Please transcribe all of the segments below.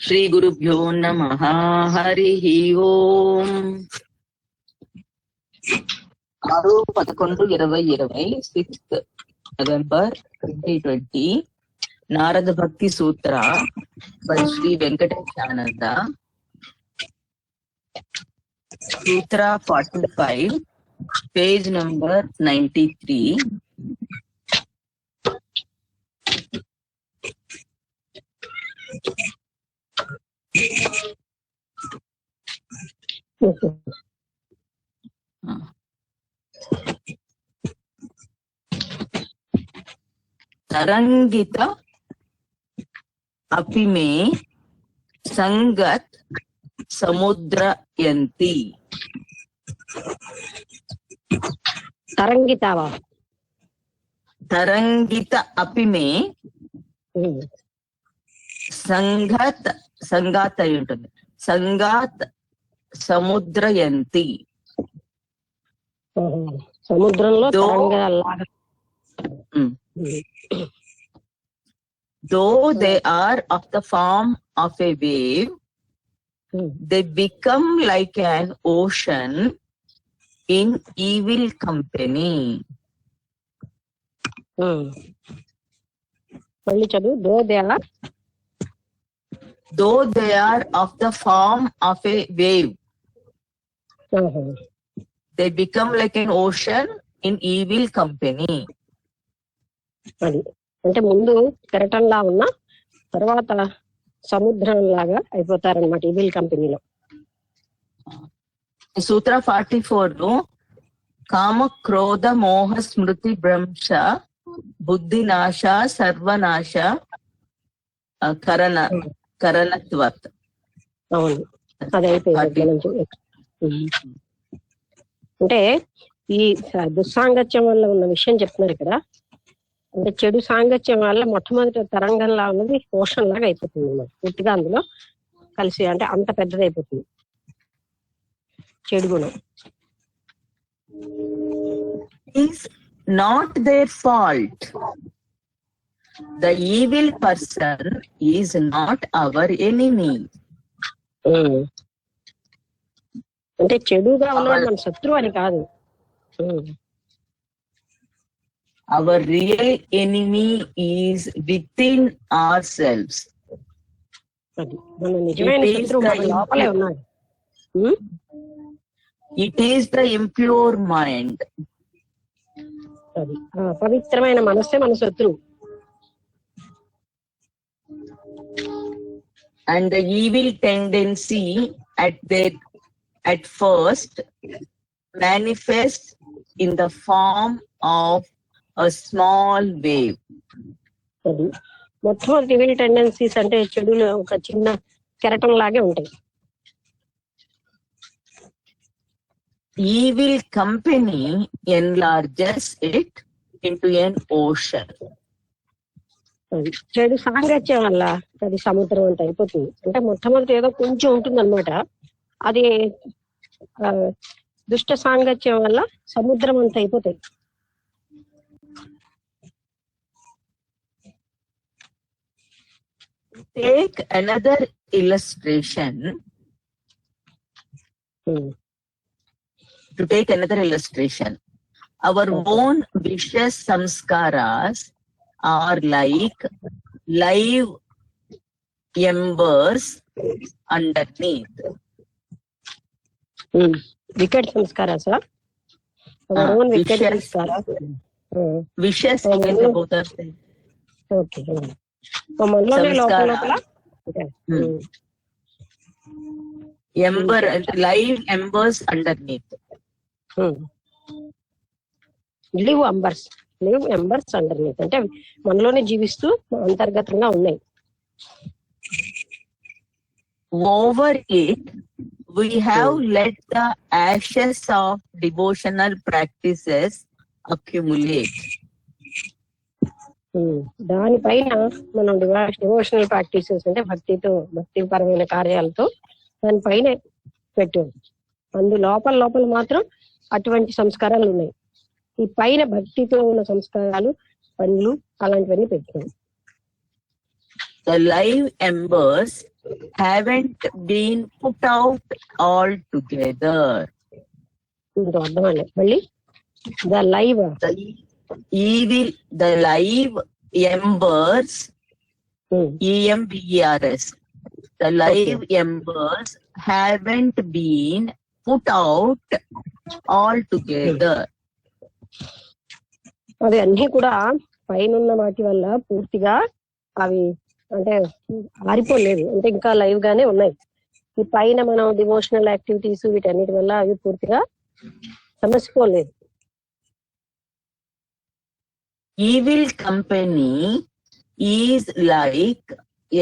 శ్రీ గురుభ్యో నమః. హరి ఓం. 6/11/2020 6th November 2020 Narada Bhakti Sutra by Shri Venkatesananda. Sutra 45, page number 93. तरंगित अपि मे संगत समुद्रयन्ति. తరంగితావా? तरंगित अपि मे సంగత్ సంగాత్ అయి ఉంటుంది. సంగాత్ సముద్రయంతి. సముద్రంలో తరంగాల్లాగా. Though they are of the form of a wave, they become like an ocean in evil company. మళ్ళీ చదువు. Though they are of the form of a wave, they become like an ocean in evil company. అది అంటే ముందు కెరటంలా ఉన్న తర్వాత సముద్రం లాగా అయిపోతారన్నమాట evil కంపెనీలో. సూత్ర 44 లో కామ క్రోధ మోహ స్మృతి భ్రంశ బుద్ధి నాశ సర్వనాశ కరణత్వత్. అవును, అది అయిపోయింది. అంటే ఈ దుస్సాంగత్యం వల్ల ఉన్న విషయం చెప్తున్నారు ఇక్కడ. అంటే చెడు సాంగత్యం వల్ల మొట్టమొదటి తరంగంలా ఉన్నది ఓషన్ లాగా అయిపోతుంది అన్నమాట. పూర్తిగా అందులో కలిసి అంటే అంత పెద్దదైపోతుంది చెడు గుణం. Is not their fault. The evil person is not our enemy. అంటే చెడుగా ఉన్నవాడు మన శత్రువు అని కాదు. Our real enemy is within ourselves. అది మన నిజమైన శత్రువు మన లోపలే ఉన్నాడు. It is the impure mind. అది పవిత్రమైన మనస్సే మన శత్రువు. And the evil tendency at first manifests in the form of a small wave. అది మొట్టమొదటి ఈవిల్ టెండెన్సీస్ అంటే చెడులో ఒక చిన్న కెరటం లాగే ఉంటాయి. Evil company enlarges it into an ocean. చెడు సాంగత్యం వల్ల అది సముద్రం అంత అయిపోతుంది. అంటే మొట్టమొదటి ఏదో కొంచెం ఉంటుంది అనమాట. అది దుష్ట సాంగత్యం వల్ల సముద్రం అంత అయిపోతాయి. Take another illustration. To take another illustration, our own vicious samskaras are like live embers underneath. Wicked samskaras, sir. Our own wicked samskaras. Vicious means both are same. Okay. మనలోనే లోపల ఎంబర్ అంటే live embers underneath. Live embers underneath అంటే మనలోనే జీవిస్తూ అంతర్గతంగా ఉన్నాయి. Over it we have let the ashes of devotional practices accumulate. దానిపైన మనం డివోషనల్ ప్రాక్టీసెస్ అంటే భక్తిపరమైన కార్యాలతో దానిపైన పెట్టాం. అందు లోపల మాత్రం అటువంటి సంస్కారాలు ఉన్నాయి. ఈ పైన భక్తితో ఉన్న సంస్కారాలు, పనులు అలాంటివన్నీ పెట్టాం. The live embers haven't been put out altogether. ఇంకో అర్థం అవ్వలేదు మళ్ళీ. The live The live embers, EMBERS, the live embers haven't been put out altogether. అవి అన్ని కూడా పైన ఉన్న వాటి వల్ల పూర్తిగా అవి అంటే ఆరిపోలేదు, అంటే ఇంకా లైవ్ గానే ఉన్నాయి. ఈ పైన మనం డివోషనల్ యాక్టివిటీస్ వీటన్నిటి వల్ల అవి పూర్తిగా సమసిపోలేదు. Evil company is like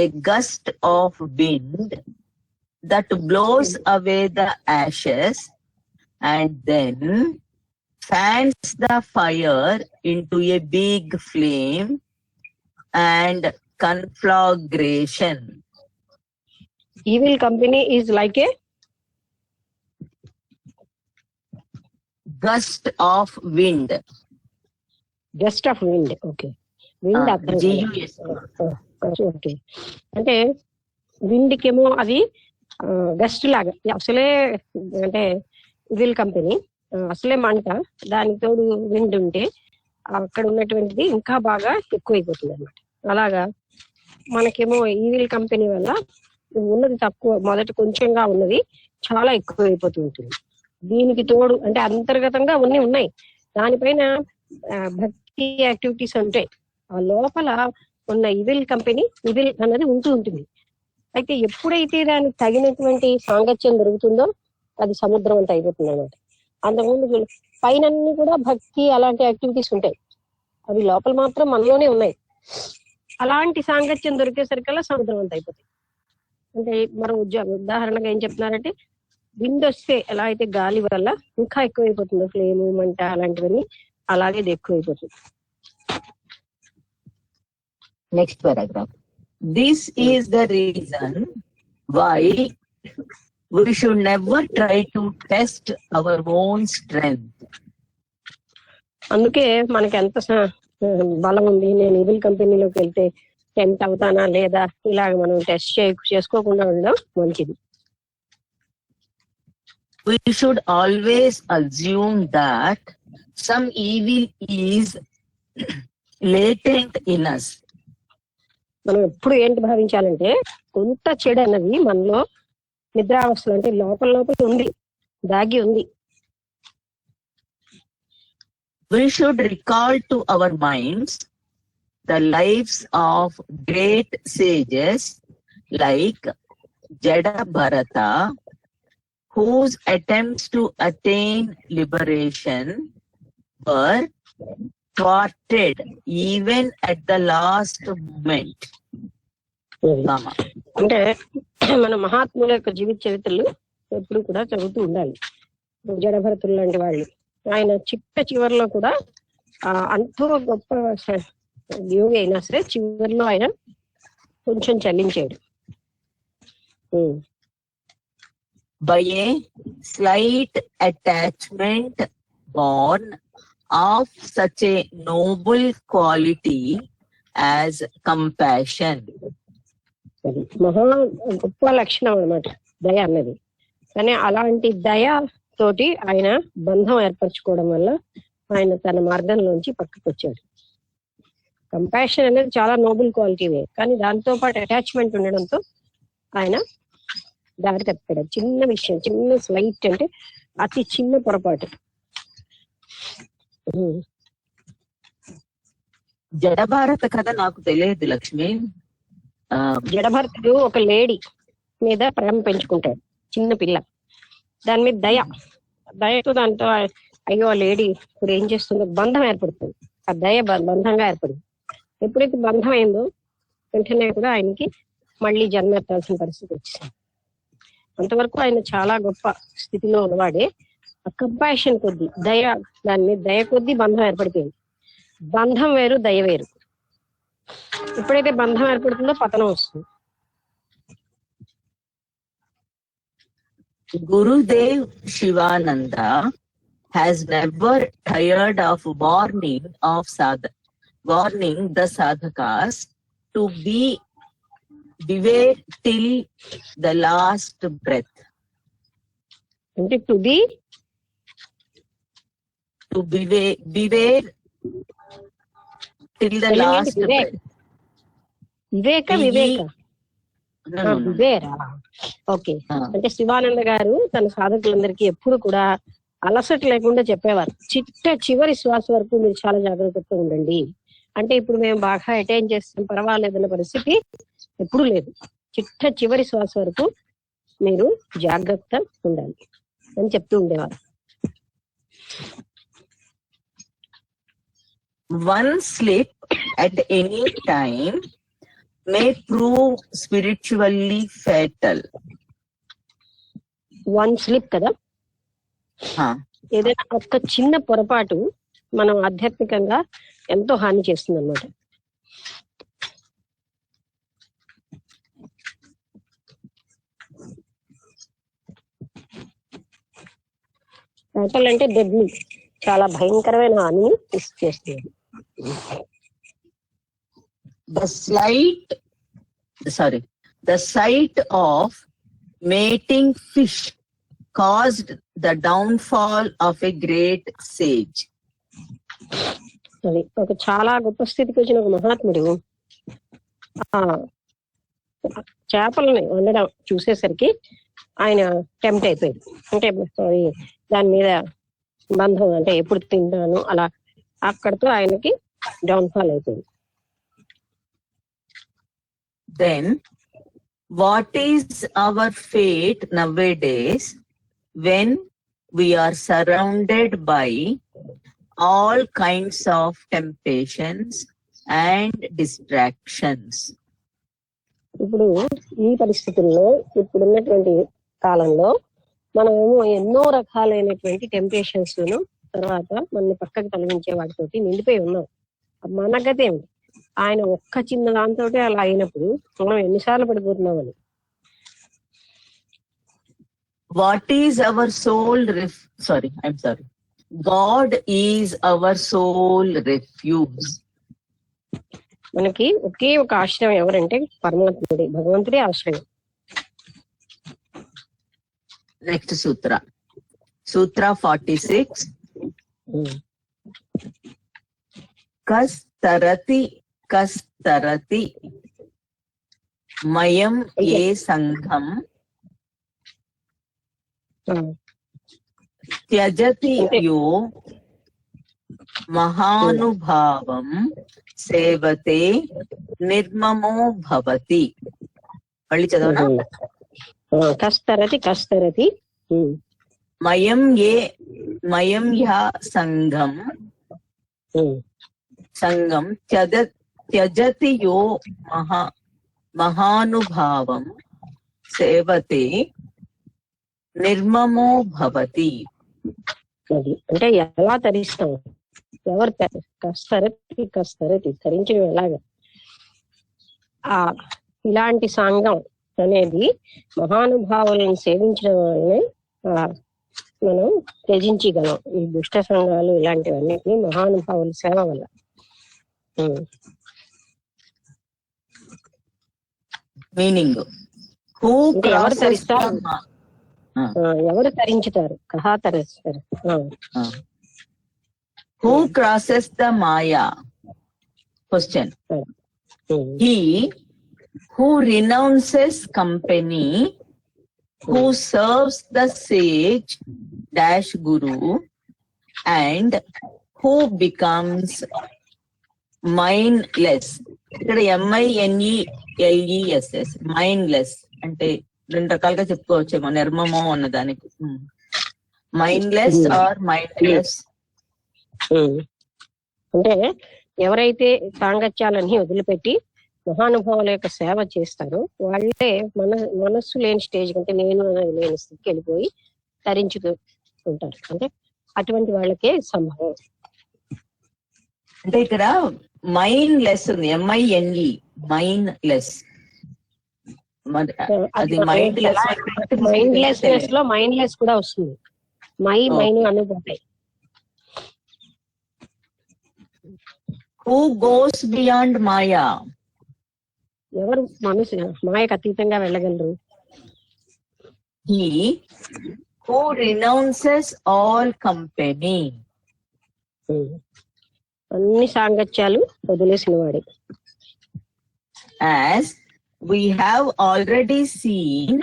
a gust of wind that blows away the ashes and then fans the fire into a big flame and conflagration. Evil company is like a gust of wind. Gust of wind. Okay. Wind అర్థం okay. అంటే wind కేమో అది gust లాగా అసలే, అంటే evil company అసలే మంట, దానికి తోడు విండ్ ఉంటే అక్కడ ఉన్నటువంటిది ఇంకా బాగా ఎక్కువైపోతుంది అనమాట. అలాగా మనకేమో ఈవిల్ కంపెనీ వల్ల ఉన్నది తక్కువ, మొదట కొంచెంగా ఉన్నది చాలా ఎక్కువ అయిపోతూ ఉంటుంది. దీనికి తోడు అంటే అంతర్గతంగా ఉన్నాయి, దానిపైన భక్తి యాక్టివిటీస్ ఉంటాయి. ఆ లోపల ఉన్న ఈవిల్ కంపెనీ ఈవిల్ అన్నది ఉంటుంది. అయితే ఎప్పుడైతే దానికి తగినటువంటి సాంగత్యం దొరుకుతుందో అది సముద్రం అంతా అయిపోతుంది అనమాట. అంతకుముందు పైన కూడా భక్తి అలాంటి యాక్టివిటీస్ ఉంటాయి, అవి లోపల మాత్రం మనలోనే ఉన్నాయి. అలాంటి సాంగత్యం దొరికేసరికల్లా సముద్రం అంతా అయిపోతుంది. అంటే మరో ఉదాహరణగా ఏం చెప్తున్నారంటే, విండ్ వస్తే ఎలా అయితే గాలి వల్ల ఇంకా ఎక్కువైపోతుంది ఫ్లేమ్ మంట అలాంటివన్నీ, అలాగే ఇది ఎక్కువైపోతుంది. Next paragraph. This is the reason why we should never try to test our own strength. అందుకే మనకి ఎంత బలం ఉంది, నేను ఈవిల్ కంపెనీలోకి వెళ్తే టెంప్ట్ అవుతానా లేదా, ఇలాగ మనం టెస్ట్ చేసుకోకుండా ఉండడం మంచిది. We should always assume that some evil is latent in us. మనం ఎప్పుడు ఏంటి భావించాలంటే, కొంత చెడు అన్నది మనలో నిద్రావస్థలు అంటే లోపల ఉంది, దాగి ఉంది. We should recall to our minds the lives of great sages like Jadabharata, whose attempts to attain liberation were thwarted even at the last moment. అంటే మన మహాత్ముల యొక్క జీవిత చరిత్రలు ఎప్పుడు కూడా చదువుతూ ఉండాలి. జడభరతులు లాంటి వాళ్ళు, ఆయన చివరిలో కూడా అంతో గొప్ప యోగి అయినా సరే చివరిలో ఆయన కొంచెం చలించాడు. By a slight attachment born of such a noble quality as compassion. మహా గొప్ప లక్షణం అన్నమాట దయ అన్నది. కానీ అలాంటి దయ తోటి ఆయన బంధం ఏర్పరచుకోవడం వల్ల ఆయన తన మార్గంలోంచి పక్కకు వచ్చాడు. కంపాషన్ అనేది చాలా నోబుల్ క్వాలిటీవే, కానీ దాంతో పాటు అటాచ్మెంట్ ఉండడంతో ఆయన దారి తప్పాడు. చిన్న విషయం, చిన్న స్లైట్ అంటే అతి చిన్న పొరపాటు. జడభారత కథ నాకు తెలియదు లక్ష్మి. జడభరతుడు ఒక లేడీ మీద ప్రేమ పెంచుకుంటాడు, చిన్న పిల్ల. దాని మీద దయతో దాంతో అయ్యో ఆ లేడీ ఇప్పుడు ఏం చేస్తుందో బంధం ఏర్పడుతుంది. ఆ దయ బంధంగా ఏర్పడింది. ఎప్పుడైతే బంధం అయిందో వెంటనే కూడా ఆయనకి మళ్ళీ జన్మ ఎత్తాల్సిన పరిస్థితి వచ్చింది. అంతవరకు ఆయన చాలా గొప్ప స్థితిలో ఉన్నవాడే. ఆ కంపాషన్ కొద్దీ దాని మీద దయ కొద్దీ బంధం ఏర్పడిపోయింది. బంధం వేరు, దయ వేరు. ఎప్పుడైతే బంధం ఏర్పడుతుందో పతనం వస్తుంది. Gurudev Shivananda has never tired of warning the sadhakas to be beware till the last breath. అంటే to be To beware till the last breath. Viveka Be Viveka ye- No, no, no. వివేరా. ఓకే, అంటే శివానంద గారు తన సాధకులందరికీ ఎప్పుడు కూడా అలసట లేకుండా చెప్పేవారు, చివరి శ్వాస వరకు మీరు చాలా జాగ్రత్తగా ఉండండి. అంటే ఇప్పుడు మేము బాగా అటైన్ చేస్తాం పర్వాలేదన్న పరిస్థితి ఎప్పుడు లేదు. చివరి శ్వాస వరకు మీరు జాగ్రత్త ఉండాలి అని చెప్తూ ఉండేవారు. One slip at any time may prove spiritually fatal. One slip కదా, ఏదైనా ఒక్క చిన్న పొరపాటు మనం ఆధ్యాత్మికంగా ఎంతో హాని చేస్తుంది అన్నమాట. ఫ్యాటల్ అంటే డెడ్లీ, చాలా భయంకరమైన హానిని చేస్తుంది. The sight of mating fish caused the downfall of a great sage. అది ఒక చాలా గొప్ప స్థితికి వచ్చిన ఒక మహాత్ముడు ఆ చేపలని వండడం చూసేసరికి ఆయన టెంప్ట్ అయిపోయింది. అంటే దాని మీద బంధం, అంటే ఎప్పుడు తింటాను అలా, అక్కడితో ఆయనకి డౌన్ఫాల్ అయిపోయింది. Then what is our fate nowadays when we are surrounded by all kinds of temptations and distractions? ఇప్పుడు ఈ పరిస్థితుల్లో, ఇప్పుడున్నటువంటి కాలంలో మనమేమో ఎన్నో రకాలైనటువంటి టెంప్టేషన్స్ ను, తర్వాత మనల్ని పక్కకు తొలగించే వాటితోటి నిండిపోయి ఉన్నాం. మన గతి ఏమిటి? ఆయన ఒక్క చిన్న దాంతో అలా అయినప్పుడు మనం ఎన్నిసార్లు పడిపోతున్నామని. What is our soul God is our soul refuge. మనకి ఒకే ఒక ఆశ్రయం ఎవరంటే పరమాత్ముడే, భగవంతుడే ఆశ్రయం. Next Sutra 46. Kastarati mayam ye sangham tyajati yo mahanubhavam sevate nirmamo bhavati. మళ్ళీ చదవనా? కస్తరతి మయం యా సంఘం త్యజతి యో మహానుభావం సేవతే నిర్మమో భవతి. అది అంటే ఎలా తరిస్తాం, ఎవరు కస్తరతి తరించడం ఎలాగా? ఇలాంటి సంఘం అనేది మహానుభావులను సేవించడం వల్లనే మనం త్యజించగలం. ఈ దుష్ట సంఘాలు ఇలాంటివన్నిటిని మహానుభావుల సేవ వల్ల. మీనింగ్ ఎవరు తరించుతారు? కహా తరిస్తారు. Who crosses the maya? Question. He who renounces company, who serves the sage dash guru, and who becomes mindless. ఇక్కడ MINELESS, మైండ్లెస్ అంటే రెండు రకాలుగా చెప్పుకోవచ్చేమో, నిర్మమో అన్నదానికి. మైండ్లెస్ ఆర్ మైండ్లెస్ అంటే ఎవరైతే సాంగత్యాలన్నీ వదిలిపెట్టి మహానుభావుల యొక్క సేవ చేస్తారు వాళ్ళే మనస్సు లేని స్టేజ్ కంటే నేను లేని స్థితికి వెళ్ళిపోయి తరించుతూ ఉంటారు. అంటే అటువంటి వాళ్ళకే సంభవం. అంటే ఇక్కడ మైండ్లెస్ ఉంది, MINE మైండ్లెస్. అది మైండ్లెస్నెస్ లో మైండ్లెస్ కూడా వస్తుంది. Mind అనుకుంటాయి. Who goes beyond Maya? ఎవరు మనసు మాయకు అతీతంగా వెళ్ళగలరు? He who renounces all company. అన్ని సాంగత్యాలు వదిలేసిన వాడే. As we have already seen,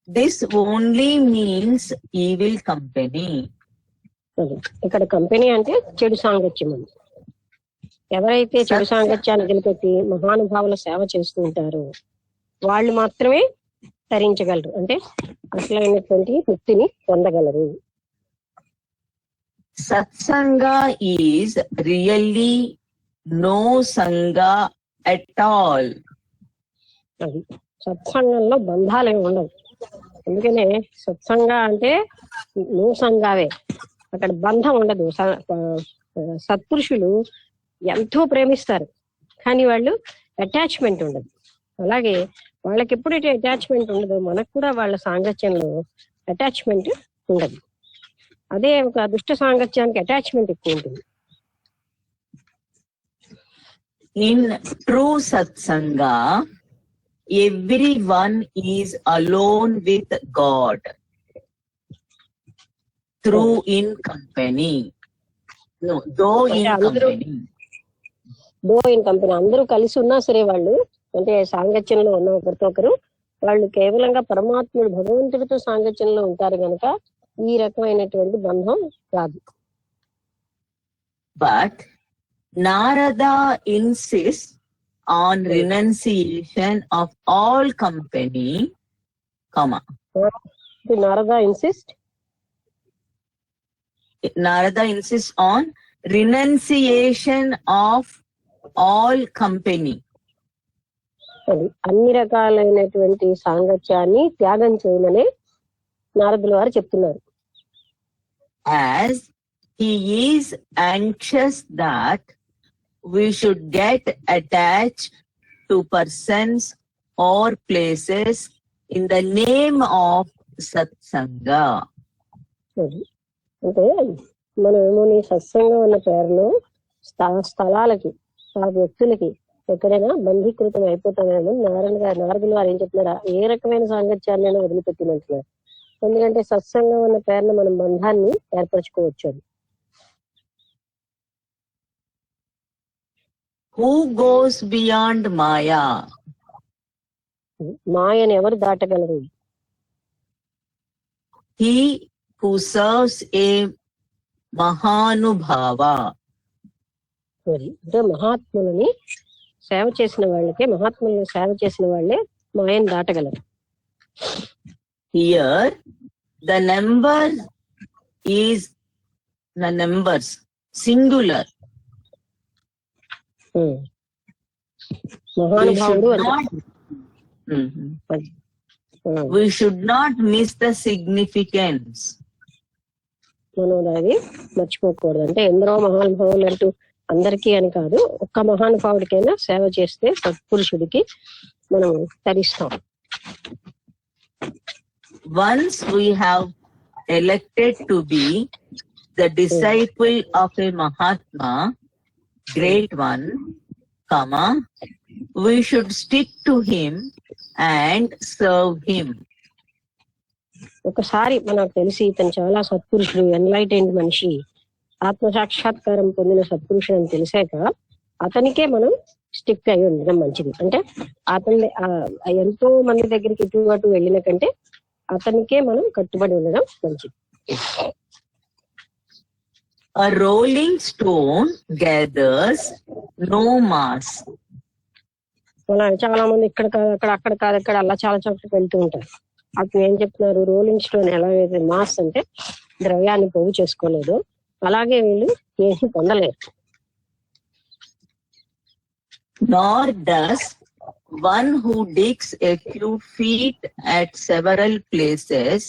this only means evil company. ఇక్కడ కంపెనీ అంటే చెడు సాంగత్యం అని. ఎవరైతే చెడు సాంగత్యాన్ని వదిలిపెట్టి మహానుభావుల సేవ చేస్తూ ఉంటారో వాళ్ళు మాత్రమే తరించగలరు, అంటే అసలైనటువంటి ముక్తిని పొందగలరు. Satsanga is really no sanga at all. అది సత్సంగంలో బంధాలు ఏమి ఉండవు. అందుకనే సత్సంగ అంటే నో సంగావే, అక్కడ బంధం ఉండదు. సత్పురుషులు ఎంతో ప్రేమిస్తారు కానీ వాళ్ళు అటాచ్మెంట్ ఉండదు. అలాగే వాళ్ళకి ఎప్పుడైతే అటాచ్మెంట్ ఉండదో మనకు కూడా వాళ్ళ సాంగత్యంలో అటాచ్మెంట్ ఉండదు. అదే ఒక దుష్ట సాంగత్యానికి అటాచ్మెంట్ ఎక్కువ ఉంటుంది. In true satsanga, everyone is alone with God through in company. No, though in company. though in company అందరూ కలిసి ఉన్నా సరే వాళ్ళు అంటే సాంగత్యంలో ఉన్న ఒకరితో ఒకరు వాళ్ళు కేవలంగా పరమాత్ముడు భగవంతుడితో సాంగత్యంలో ఉంటారు కనుక ఈ రకమైనటువంటి బంధం రాదు. But Narada insists on renunciation of all company, comma. Narada insists on renunciation of all company. అన్ని రకాలైనటువంటి సాంగత్యాన్ని త్యాగం చేయమని నారదుల వారు చెప్తున్నారు. As he is anxious that we should get attached to persons or places in the name of satsanga. అంటే మనం ఏమో నీ సత్సంగం అన్న పేరులో స్థలాలకి ఆ వ్యక్తులకి ఎక్కడైనా బంధీకృతం అయిపోతామేమో నారదుల వారు ఏం చెప్తున్నారా, ఏ రకమైన సాంగత్యాన్ని వదిలిపెట్టినంటున్నారు. ఎందుకంటే సత్సంగం అన్న పేరున మనం బంధాన్ని ఏర్పరచుకోవచ్చు. అది Who goes beyond Maya? మాయని ఎవరు దాటగలరు? He who serves a Mahanubhava. అంటే మహాత్ములని సేవ చేసిన వాళ్ళకే, మహాత్ములను సేవ చేసిన వాళ్ళే మాయని దాటగలరు. Here the numbers singular. మహానుభావుడు We should not miss the significance. మనం అది మర్చిపోకూడదు. అంటే ఎందరో మహానుభావులు అంటూ అందరికీ అని కాదు, ఒక్క మహానుభావుడికైనా సేవ చేస్తే సత్పురుషుడికి మనం తరిస్తాం. Once we have elected to be the disciple of a Mahatma, great one, comma, we should stick to him and serve him. ఒకసారి మనకు తెలిసి ఇతను చాలా సత్పురుషుడు, ఎన్లైటెండ్ మనిషి, ఆత్మ సాక్షాత్కారం పొందిన సత్పురుషుడు అని తెలిసాక అతనికే మనం స్టిక్ అయి ఉండడం మంచిది. అంటే అతని ఎంతో మంది దగ్గరికి ఇటు అటు వెళ్ళిన కంటే అతనికే మనం కట్టుబడి ఉండడం మంచిది. A rolling stone gathers no mass. చాలా మంది ఇక్కడ కాదు అక్కడ, అక్కడ కాదు అక్కడ, అలా చాలా చోట్లకి వెళ్తూ ఉంటారు. అతను ఏం చెప్తున్నారు, రోలింగ్ స్టోన్ ఎలాగైతే మాస్ అంటే ద్రవ్యాన్ని పోగు చేసుకోలేదు, అలాగే వీళ్ళు ఏమీ పొందలేరు. Nor does one who digs a few feet at several places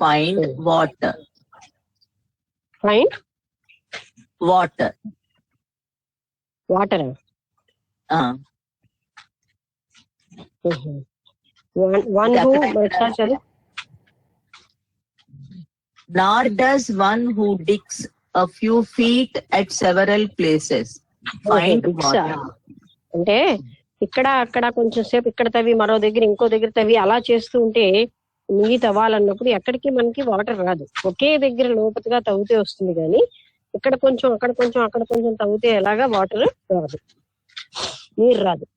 find water. Find water. Water. One who, nor does one who digs a few feet at several places find water. అంటే ఇక్కడ అక్కడ కొంచెం సేపు ఇక్కడ తవ్వి మరో దగ్గర ఇంకో దగ్గర తవ్వి అలా చేస్తూ ఉంటే నీళ్ళు తవ్వాలన్నప్పుడు ఎక్కడికి మనకి వాటర్ రాదు. ఒకే దగ్గర లోపతిగా తవ్వితే వస్తుంది, కానీ ఇక్కడ కొంచెం అక్కడ కొంచెం అక్కడ కొంచెం తవ్వితే ఎలాగా వాటర్ రాదు, నీరు రాదు.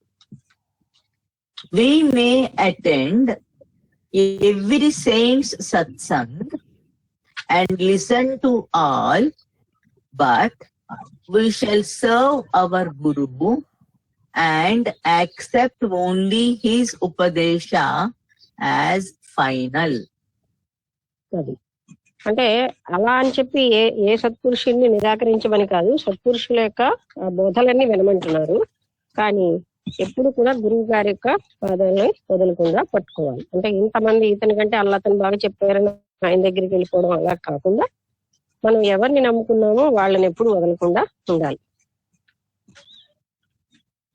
We may attend every saint's satsang and listen to all, but we shall serve our Guru and accept only his Upadesha as final. అది అంటే అలా అని చెప్పి ఏ సత్పురుషుల్ని నిరాకరించమని కాదు, సత్పురుషుల యొక్క బోధలన్నీ వినమంటున్నారు. కానీ ఎప్పుడు కూడా గురువు గారి యొక్క పాదాలని వదలకుండా పట్టుకోవాలి. అంటే ఇంతమంది ఇతని కంటే అతను బాగా చెప్పారని ఆయన దగ్గరికి వెళ్ళిపోవడం అలా కాకుండా మనం ఎవరిని నమ్ముకున్నామో వాళ్ళని ఎప్పుడు వదలకుండా ఉండాలి.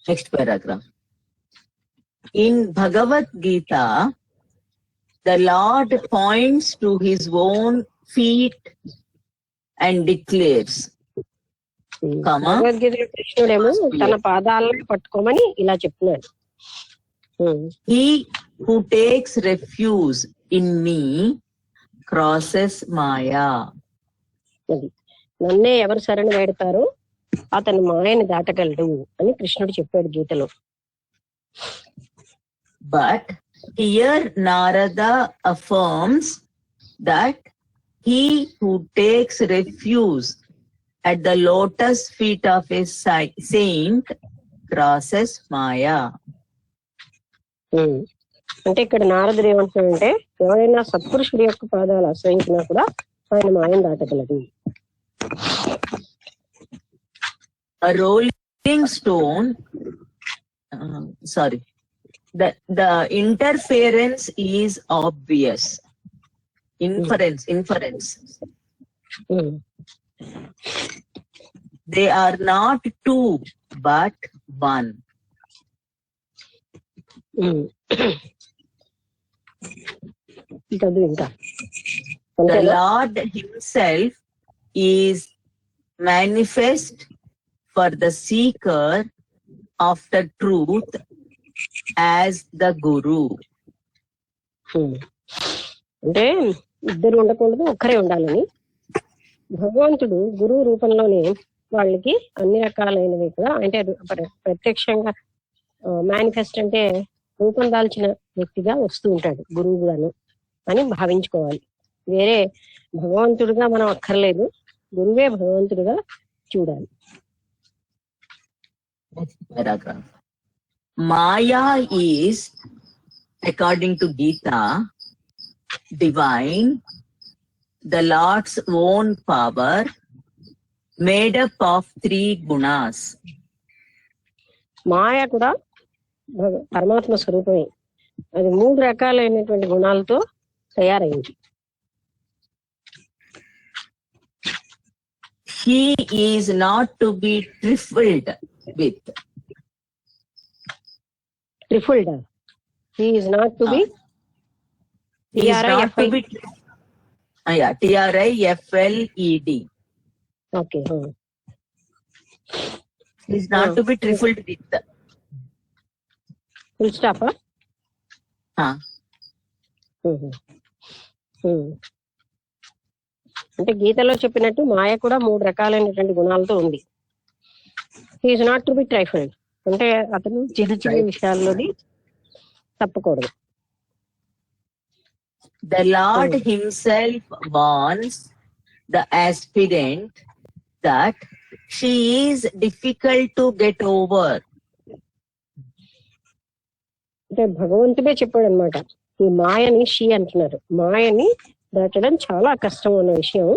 Next paragraph. In Bhagavad Gita, the Lord points to his own feet and declares, భగవద్గీతలో కృష్ణుడేమో తన పాదాలను పట్టుకోమని ఇలా చెప్తున్నాడు. he who takes refuge in me crosses Maya. నన్నే ఎవరు శరణు వేడతారో అతను మాయని దాటగలడు అని కృష్ణుడు చెప్పాడు గీతలో. But here Narada affirms that he who takes refuge at the lotus feet of a saint crosses Maya. అంటే ఇక్కడ నారదుడు ఏమంటున్నాడంటే ఎవరైనా సత్పురుషుడి యొక్క పాదాలు ఆశ్రయించినా కూడా ఆయన మాయను దాటగలడు. A rolling stone, the interference is obvious. Inference. They are not two, but one. ఇంకా The Lord himself is manifest for the seeker after truth as the Guru. అంటే ఇద్దరు ఉండకూడదు, ఒక్కరే ఉండాలని భగవంతుడు గురువు రూపంలోనే వాళ్ళకి అన్ని రకాలైనవి కూడా అంటే ప్రత్యక్షంగా మేనిఫెస్ట్ అంటే రూపం దాల్చిన వ్యక్తిగా వస్తూ ఉంటాడు గురువుగాను అని భావించుకోవాలి. వేరే భగవంతుడిగా మనం అక్కర్లేదు, గురువే భగవంతుడిగా చూడాలి. Maya is, according to Gita, divine, the Lord's own power, made up of 3 gunas. మాయ కూడా పరమాత్మ స్వరూపమే, అది 3 రకాలైనటువంటి గుణాలతో తయారైంది. He is not to be trifled with. Trifled. He is not to be. He is not to be. TRIFLED. Okay. He is not to be trifled with. Full stop. అంటే గీతలో చెప్పినట్టు మాయ కూడా 3 రకాలైనటువంటి గుణాలతో ఉంది. హీఈస్ నాట్ టు బి ట్రైఫల్డ్ అంటే అతను చిన్న చిన్న విషయాల్లోని తప్పకూడదు. The Lord himself warns the aspirant that she is difficult to get over. అంటే భగవంతుడే చెప్పాడు అనమాట, ఈ మాయని షీ అంటున్నారు, మాయని దాటడం చాలా కష్టం అన్న విషయం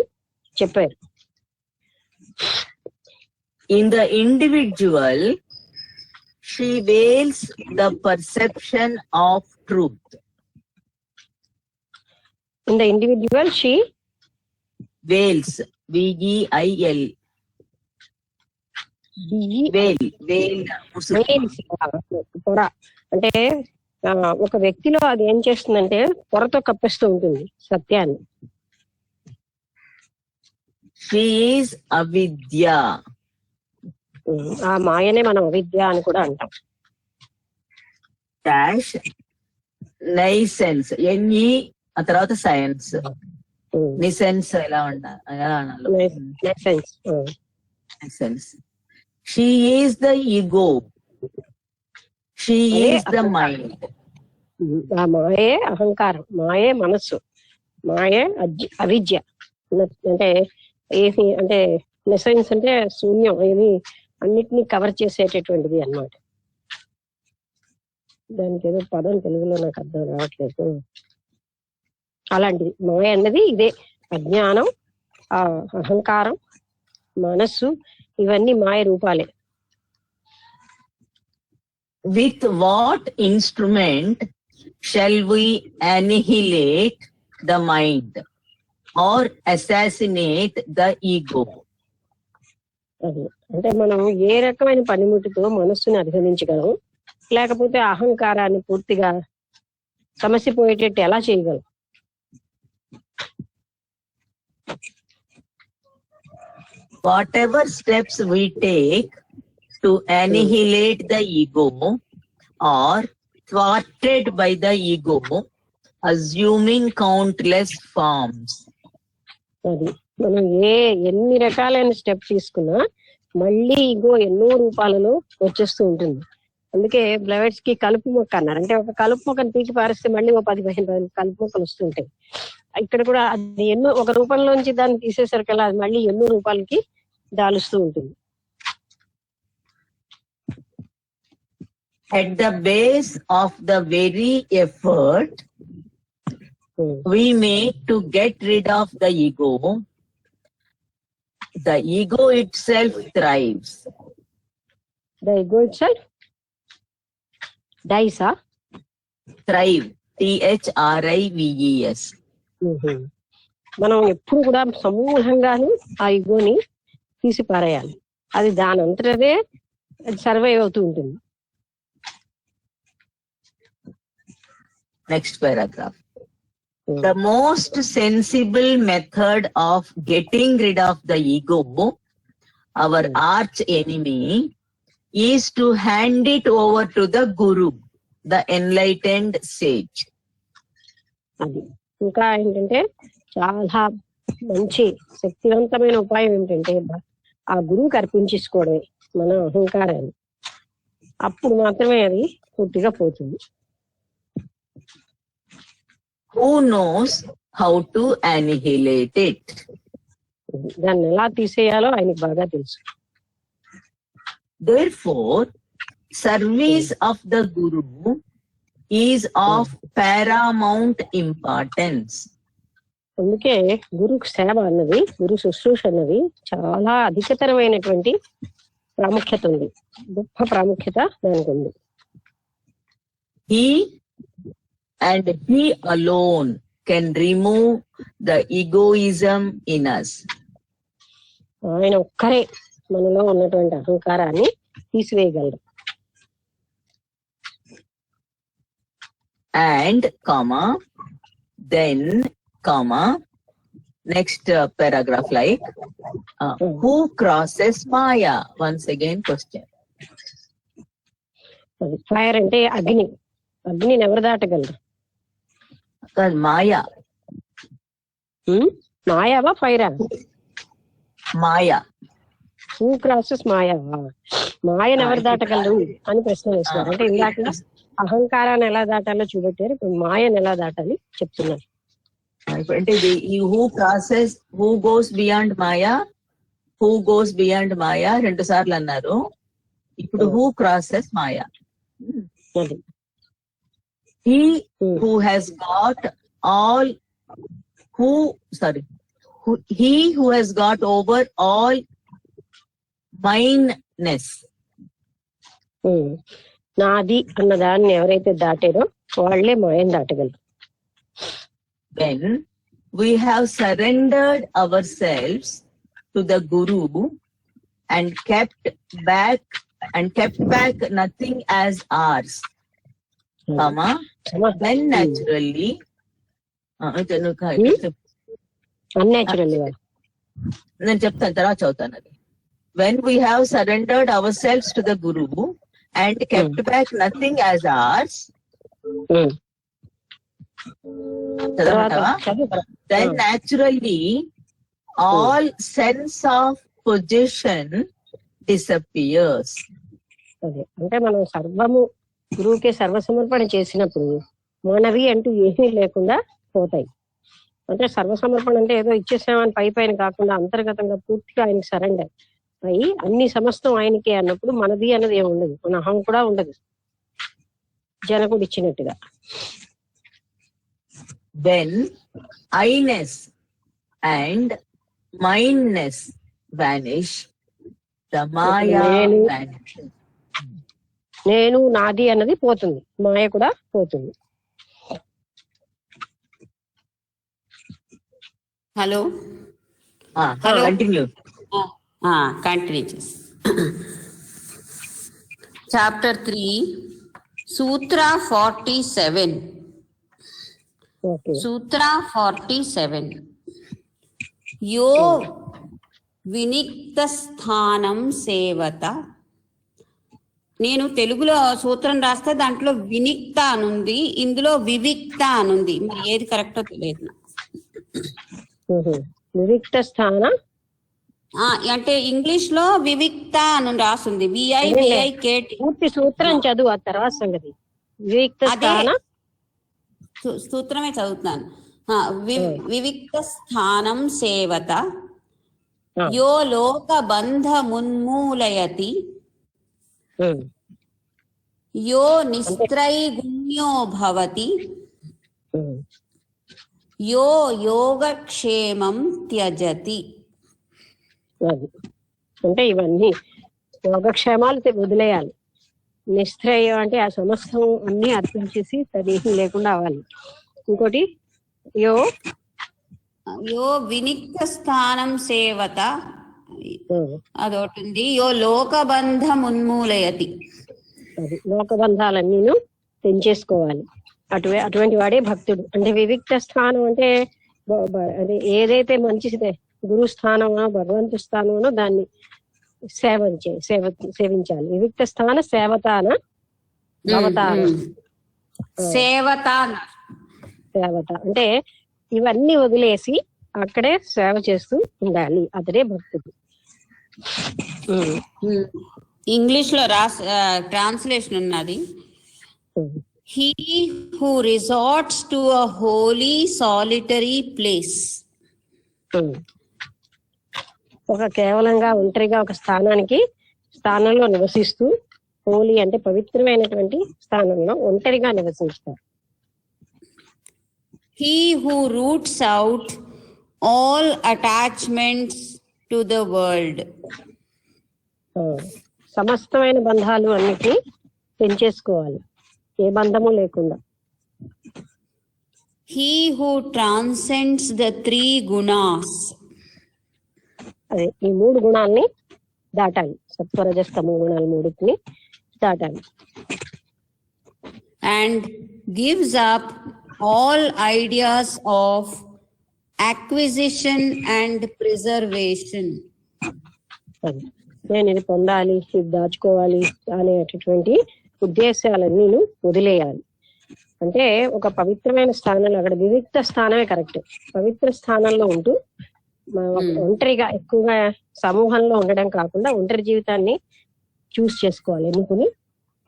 చెప్పారు. In the individual, she veils the perception of truth. In the individual, she veils, VEIL. పొర అంటే ఒక వ్యక్తిలో అది ఏం చేస్తుందంటే పొరతో కప్పేస్తూ ఉంటుంది సత్యాన్ని. She is avidya. ఆ మాయనే మనం అవిద్య అని కూడా అంటాం. డాష్ నైసెన్స్ ఎన్ఈ ఆ తర్వాత సైన్స్ నిసెన్స్ ఎలా అనాలి nescience she is the ego she is the mind ఆ మాయే అహంకారం, మాయే మనస్సు, మాయే అవిద్య. అంటే ఏమి అంటే నెసెన్స్ అంటే శూన్యం, ఏమి అన్నిటినీ కవర్ చేసేటటువంటిది అన్నమాట. దానికి ఏదో పదం తెలుగులో నాకు అర్థం రావట్లేదు. అలాంటిది మాయ అన్నది ఇదే. అజ్ఞానం, ఆ అహంకారం, మనస్సు ఇవన్నీ మాయ రూపాలే. With what instrument shall we annihilate the mind or assassinate the ego? అది అంటే మనం ఏ రకమైన పనిముట్టుతో మనస్సుని అధిగమించగలం, లేకపోతే అహంకారాన్ని పూర్తిగా సమస్య పోయేటట్టు ఎలా చేయగలం? Whatever steps we take to annihilate the ego or thwarted by the ego, assuming countless forms. అది మనం ఎన్ని రకాలైన స్టెప్ తీసుకున్నా మళ్ళీ ఈగో ఎన్నో రూపాలలో వచ్చేస్తూ ఉంటుంది. అందుకే బ్లవెట్స్ కి కలుపు మొక్క అన్నారు. అంటే ఒక కలుపు మొక్కను పీకి పారిస్తే మళ్ళీ 10-15 కలుపు మొక్కలు వస్తుంటాయి. ఇక్కడ కూడా అది ఎన్నో ఒక రూపంలోంచి దాన్ని తీసేసరికల్లా అది మళ్ళీ ఎన్నో రూపాలకి దాలుస్తూ ఉంటుంది. At the base of the very effort we make to get rid of the ego itself thrives. The ego itself dies, huh? Thrive. THRIVES. మనం ఎప్పుడు కూడా సమూలంగాను ఆ ఈగోని తీసి పారేయాలి. అది దాని అంతటదే సర్వైవ్ అవుతూ ఉంటుంది. Next paragraph. The most sensible method of getting rid of the ego, our arch enemy, is to hand it over to the Guru, the enlightened sage. అది ఇంకా ఏంటంటే చాలా మంచి శక్తివంతమైన ఉపాయం ఏంటంటే ఆ గురువుకి అర్పించేసుకోవడమే మన అహంకారాన్ని. అప్పుడు మాత్రమే అది పూర్తిగా పోతుంది. Who knows how to annihilate it? దాన్ని ఎలా తీసేయాలో ఆయనకు బాగా తెలుసు. Therefore, service of the Guru is of paramount importance. అందుకే గురు సేవ అన్నది, గురు శుశ్రూష అన్నది చాలా అధికతరమైనటువంటి ప్రాముఖ్యత ఉంది. గొప్ప ప్రాముఖ్యత దానికి ఉంది. He alone can remove the egoism in us. ఆయన ఒక్కరే మనలో ఉన్నటువంటి అహంకారాన్ని తీసివేయగలరు. And then next paragraph, like who crosses Maya? Once again question. Fire అంటే అగ్ని. అగ్నిని ఎవరు దాటగలరు? Maya. మాయావా ఫైరా? Maya. హూ క్రాసెస్ మాయావా? మాయను ఎవరు దాటగలరు అని ప్రశ్న వేస్తున్నారు. అంటే ఇందాక అహంకారాన్ని ఎలా దాటాలో చూపెట్టారు, ఇప్పుడు మాయను ఎలా దాటాలి చెప్తున్నారు. అంటే who goes beyond Maya, who goes beyond Maya 2 సార్లు అన్నారు. ఇప్పుడు who crosses Maya? He who has got over all mineness. నాది అన్న దాన్ని ఎవరైతే దాటారో వాళ్లే మాయను దాటగలరు. When we have surrendered ourselves to the Guru and kept back nothing as ours, then naturally అన్యాచురల్లీ నేను చెప్తాను తర్వాత చదువుతాను అది. When we have surrendered ourselves to the Guru and kept back nothing as ours. Then naturally all sense of possession disappears. అదే అంటే మనం సర్వము గురువుకే సర్వసమర్పణ చేసినప్పుడు మనవి అంటూ ఏమీ లేకుండా పోతాయి. అంటే సర్వసమర్పణ అంటే ఏదో ఇచ్చేసామని పై పైన కాకుండా అంతర్గతంగా పూర్తిగా ఆయనకి సరెండర్ అయ్యి అన్ని సమస్తం ఆయనకే అన్నప్పుడు మనది అన్నది ఏమి ఉండదు, మన అహం కూడా ఉండదు, జనకుడు ఇచ్చినట్టుగా. When I-ness and mindness vanish, the Maya vanishes. నేను నాది అన్నది పోతుంది, మాయ కూడా పోతుంది. Hello Continue. కంటిన్యూ. చాప్టర్ 3 సూత్ర 47. సూత్ర 47 యో వినిక్త స్థానం సేవత. నేను తెలుగులో సూత్రం రాస్తే దాంట్లో వినిక్త అనుంది, ఇందులో వివిక్త అనుంది. మరి ఏది కరెక్టో తెలియదు. వివిక్త స్థాన అంటే ఇంగ్లీష్ లో వివిక్త అని రాస్తుంది, VIVIKT. పూర్తి సూత్రం చదువు, ఆ తర్వాత సంగతి. వివిక్త స్థాన సూత్రమే చదువుతున్నాను. వివిక్త స్థానం సేవత యో లోక బంధమున్మూలయతి యో నిస్త్రైగుణ్యో భవతి యో యోగక్షేమం త్యజతి. అంటే ఇవన్నీ యోగక్షేమాలు వదిలేయాలి. నిస్త్రయం అంటే ఆ సమస్తం అన్ని అర్పించేసి తదేహం లేకుండా అవ్వాలి. ఇంకోటి యో వినిక్త స్థానం సేవత అదొకటి ఉంది. యో లోకబంధం ఉన్మూలయతి, అది లోకబంధాలన్నీను తెంచేసుకోవాలి. అటువంటి వాడే భక్తుడు. అంటే వివిక్త స్థానం అంటే అది ఏదైతే మంచిదే గురు స్థానమో భగవంతు స్థానమో దాన్ని సేవించాలి. వివిక్త స్థాన సేవతాన సేవత అంటే ఇవన్నీ వదిలేసి అక్కడే సేవ చేస్తూ ఉండాలి, అతడే భక్తుడు. ఇంగ్లీష్ లో ట్రాన్స్లేషన్ ఉన్నది. He who resorts to a holy solitary place. ఒక కేవలంగా ఒంటరిగా ఒక స్థానంలో నివసిస్తూ, హోలీ అంటే పవిత్రమైనటువంటి స్థానంలో ఒంటరిగా నివసిస్తారు. He who roots out all attachments to the world. సమస్తమైన బంధాలు అన్నిటినీ పెంచేసుకోవాలి, ఏ బంధము లేకుండా. He who transcends the 3 gunas. అదే ఈ 3 గుణాలని దాటాలి, సత్వరజస్తమ గుణాలు 3ని దాటాలి. And gives up all ideas of acquisition and preservation. నేను ఇది పొందాలి, ఇది దాచుకోవాలి అనేటటువంటి ఉద్దేశాలన్నీ వదిలేయాలి. అంటే ఒక పవిత్రమైన స్థానంలో, అక్కడ వివిక్త స్థానమే కరెక్ట్. పవిత్ర స్థానంలో ఉంటూ ఒంటరిగా ఎక్కువగా సమూహంలో ఉండడం కాకుండా ఒంటరి జీవితాన్ని చూస్ చేసుకోవాలి, ఎన్నుకుని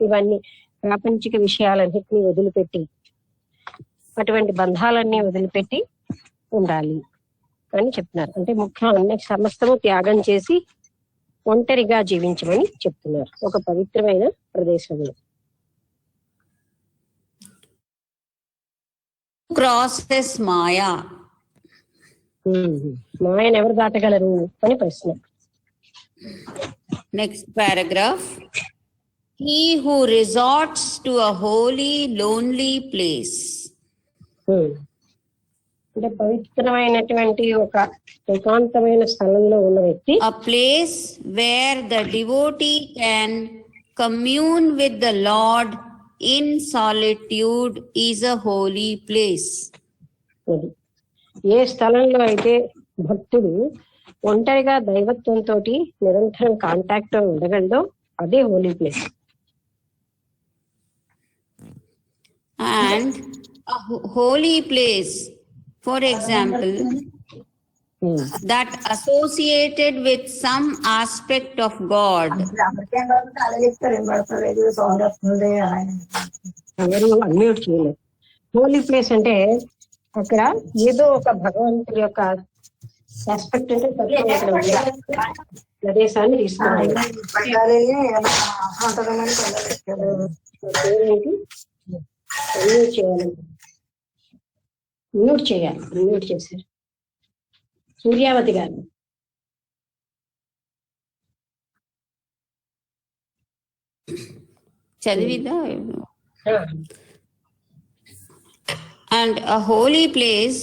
ఇవన్నీ ప్రాపంచిక విషయాలన్నిటినీ వదిలిపెట్టి, అటువంటి బంధాలన్నీ వదిలిపెట్టి ఉండాలి అని చెప్తున్నారు. అంటే ముఖ్యం అన్ని సమస్తము త్యాగం చేసి ఒంటరిగా జీవించమని చెప్తున్నారు ఒక పవిత్రమైన ప్రదేశంలో. క్రాసెస్ మాయా. మాయను ఎవరు దాటగలరు అని ప్రశ్న. Next paragraph. He who resorts to a holy lonely place. అంటే పవిత్రమైనటువంటి ఒక ఏకాంతమైన స్థలంలో ఉన్న వ్యక్తి. A place where the devotee can commune with the Lord in solitude is a holy place. ఏ స్థలంలో అయితే భక్తుడు ఒంటరిగా దైవత్వంతో నిరంతరం కాంటాక్ట్ ఉండగలదో అదే holy place. and a holy place, for example, that associated with some aspect of God, ఎవరు unmute చేయలేదు. Holy place అంటే అక్కడ ఏదో ఒక భగవంతుడి యొక్క ఆస్పెక్ట్ అంటే ప్రదేశాన్ని తీసుకున్నాడు. మ్యూట్ చేయాలి, మ్యూట్ చేశారు సూర్యావతి గారు. చదివిదా? And a holy place,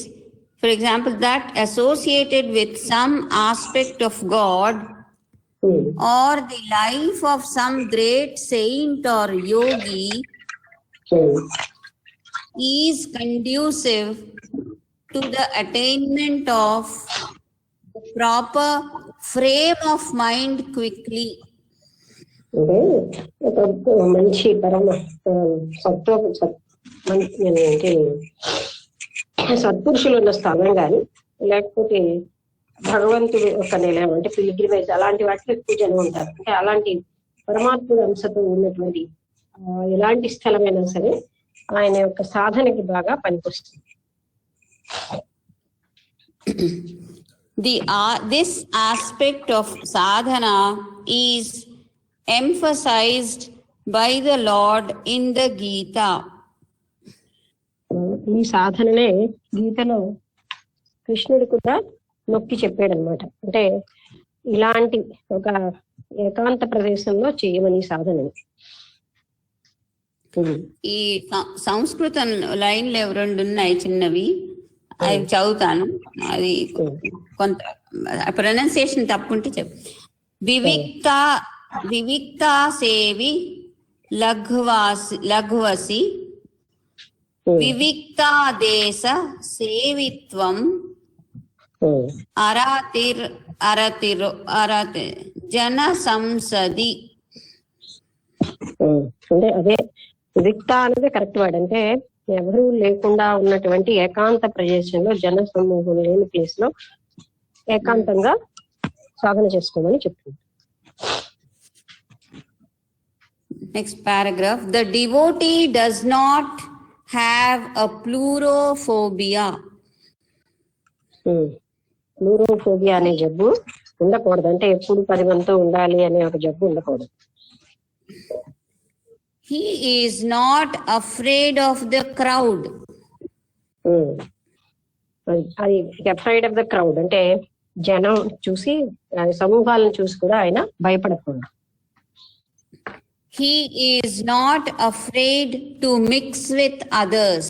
for example, that associated with some aspect of God or the life of some great saint or yogi is conducive to the attainment of the proper frame of mind quickly. అంటే ఒక మంచి పరమ సత్పురుషులు ఉన్న స్థలం కానీ లేకపోతే భగవంతుడు ఒక నిలయం అంటే పిలిగ్రిమేజ్ అలాంటి వాటిలో ఎక్కువ జనం ఉంటారు. అంటే అలాంటి పరమాత్ముడు అంశతో ఉన్నటువంటి ఎలాంటి స్థలమైనా సరే ఆయన యొక్క సాధనకి బాగా పనికొస్తుంది. This aspect of sadhana is emphasized by the Lord in the Gita. ఈ సాధననే గీతలో కృష్ణుడు కూడా నొక్కి చెప్పాడు అనమాట. అంటే ఇలాంటి ఒక ఏకాంత ప్రదేశంలో చేయమని సాధనని. ఈ సంస్కృతం లైన్లు రెండు ఉన్నాయి చిన్నవి, అవి చదువుతాను. అది కొంత ప్రొనౌన్సియేషన్ తప్పుంటే చెప్పు. వివిక్తా సేవి లఘువసి వివిక్తాదేశ సేవిత్వం అరతి జన సంసది. అంటే అదే వివిక్త అనేది కరెక్ట్ వర్డ్. అంటే ఎవరు లేకుండా ఉన్నటువంటి ఏకాంత ప్రదేశంలో జన సమూహం లేని ప్లేస్ లో ఏకాంతంగా సాధన చేసుకోమని చెప్తుంది. Next paragraph. The devotee does not have a pleurophobia. ప్లూరోఫోబియా అనే జబ్బు ఉండకూడదు. అంటే ఎప్పుడు 10 మందితో ఉండాలి అనే ఒక జబ్బు ఉండకూడదు. He is not afraid of the crowd. afraid of the crowd అంటే జనం చూసి సమూహాలను చూసి కూడా ఆయన భయపడకూడదు. He is not afraid to mix with others.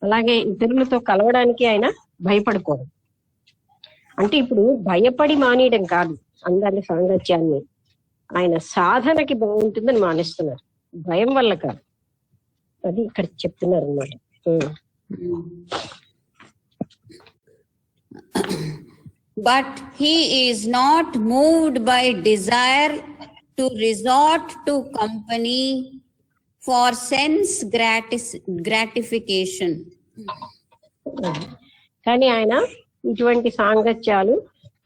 అలాగే ఇతరులతో కలవడానికి ఆయన భయపడకూడదు. అంటే ఇప్పుడు భయపడి మానేయడం కాదు అందరి సాంగత్యాన్ని, ఆయన సాధనకి బాగుంటుందని మానేస్తున్నారు, భయం వల్ల కాదు. అది ఇక్కడ చెప్తున్నారు అన్నమాట. But he is not moved by desire to resort to company for sense gratification. కానీ ఆయన ఇటువంటి సాంగత్యాలు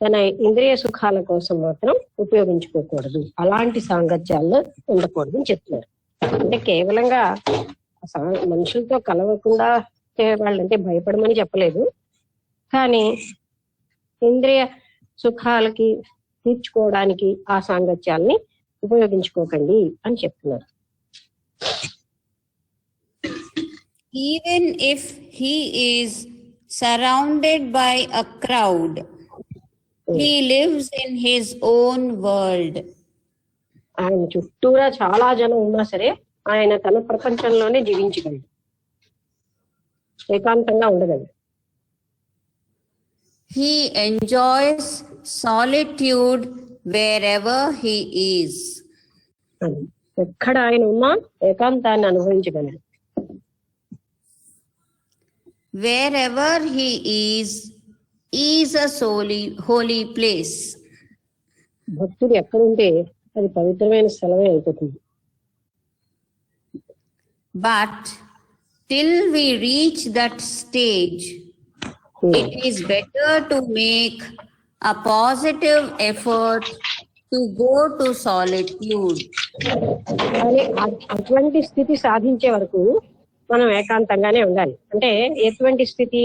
తన ఇంద్రియ సుఖాల కోసం మాత్రం ఉపయోగించుకోకూడదు, అలాంటి సాంగత్యాల్లో ఉండకూడదు అని చెప్తున్నారు. అంటే కేవలంగా మనుషులతో కలవకుండా వాళ్ళంటే భయపడమని చెప్పలేదు, కానీ ఇంద్రియ సుఖాలకి తీర్చుకోవడానికి ఆ సాంగత్యాల్ని ఉపయోగించుకోకండి అని చెప్తున్నారు. Even if he is surrounded by a crowd, he lives in his own world. ఆయన చుట్టూరా చాలా జనం ఉన్నా సరే ఆయన తన ప్రపంచంలోనే జీవించగలడు, ఏకాంతంగా ఉండగలడు. He enjoys solitude wherever he is. ఎక్కడ ఆయన ఉన్నా ఏకాంతాన్ని అనుభవించగలడు. Wherever he is a holy place. భక్తుడు ఎక్కడుంటే అది పవిత్రమైన స్థలమే అయిపోతుంది. but till we reach that stage, it is better to make a positive effort to go to solitude. కానీ అటువంటి స్థితి సాధించే వరకు మనం ఏకాంతంగానే ఉండాలి. అంటే ఎటువంటి స్థితి,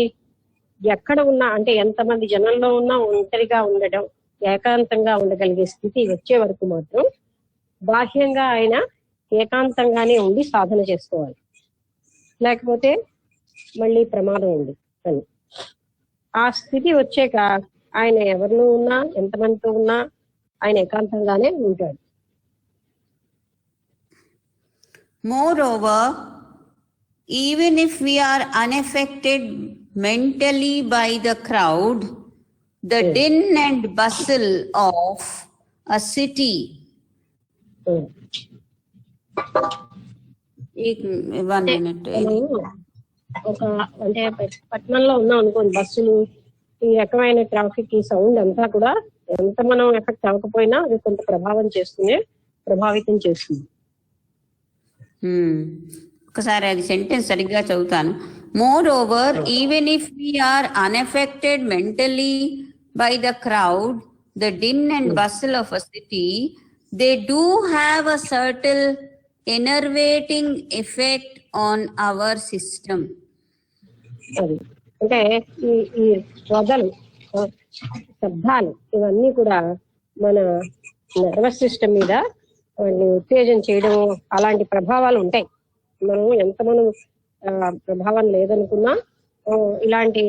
ఎక్కడ ఉన్నా, అంటే ఎంతమంది జనంలో ఉన్నా ఒంటరిగా ఉండడం, ఏకాంతంగా ఉండగలిగే స్థితి వచ్చే వరకు మాత్రం బాహ్యంగా ఆయన ఏకాంతంగానే ఉండి సాధన చేసుకోవాలి. లేకపోతే మళ్ళీ ప్రమాదం ఉంది అని. ఆ స్థితి వచ్చాక ఆయన ఎవరిలో ఉన్నా, ఎంతమందితో ఉన్నా ఆయన ఏకాంతంగానే ఉంటాడు. Moreover, even if we are unaffected mentally by the crowd, the din and bustle of a city, one minute. ఒక అంటే పట్టణంలో ఉన్నాం అనుకోండి, బస్సులు, ఈ రకమైన ట్రాఫిక్, ఈ సౌండ్ అంతా కూడా ఎంత మనం ఎఫెక్ట్ అవ్వకపోయినా అది కొంత ప్రభావితం చేస్తుంది. ఒకసారి అది సెంటెన్స్ సరిగ్గా చదువుతాను. More over, even if we're unaffected mentally by the crowd, the din and bustle of a city, they do have a certain enervating effect on our system. అది అంటే ఈ వదలు, శబ్దాలు, ఇవన్నీ కూడా మన నర్వస్ సిస్టమ్ మీద వాళ్ళని ఉత్తేజం చేయడం, అలాంటి ప్రభావాలు ఉంటాయి. మనం ప్రభావం లేదనుకున్నా ఇలాంటి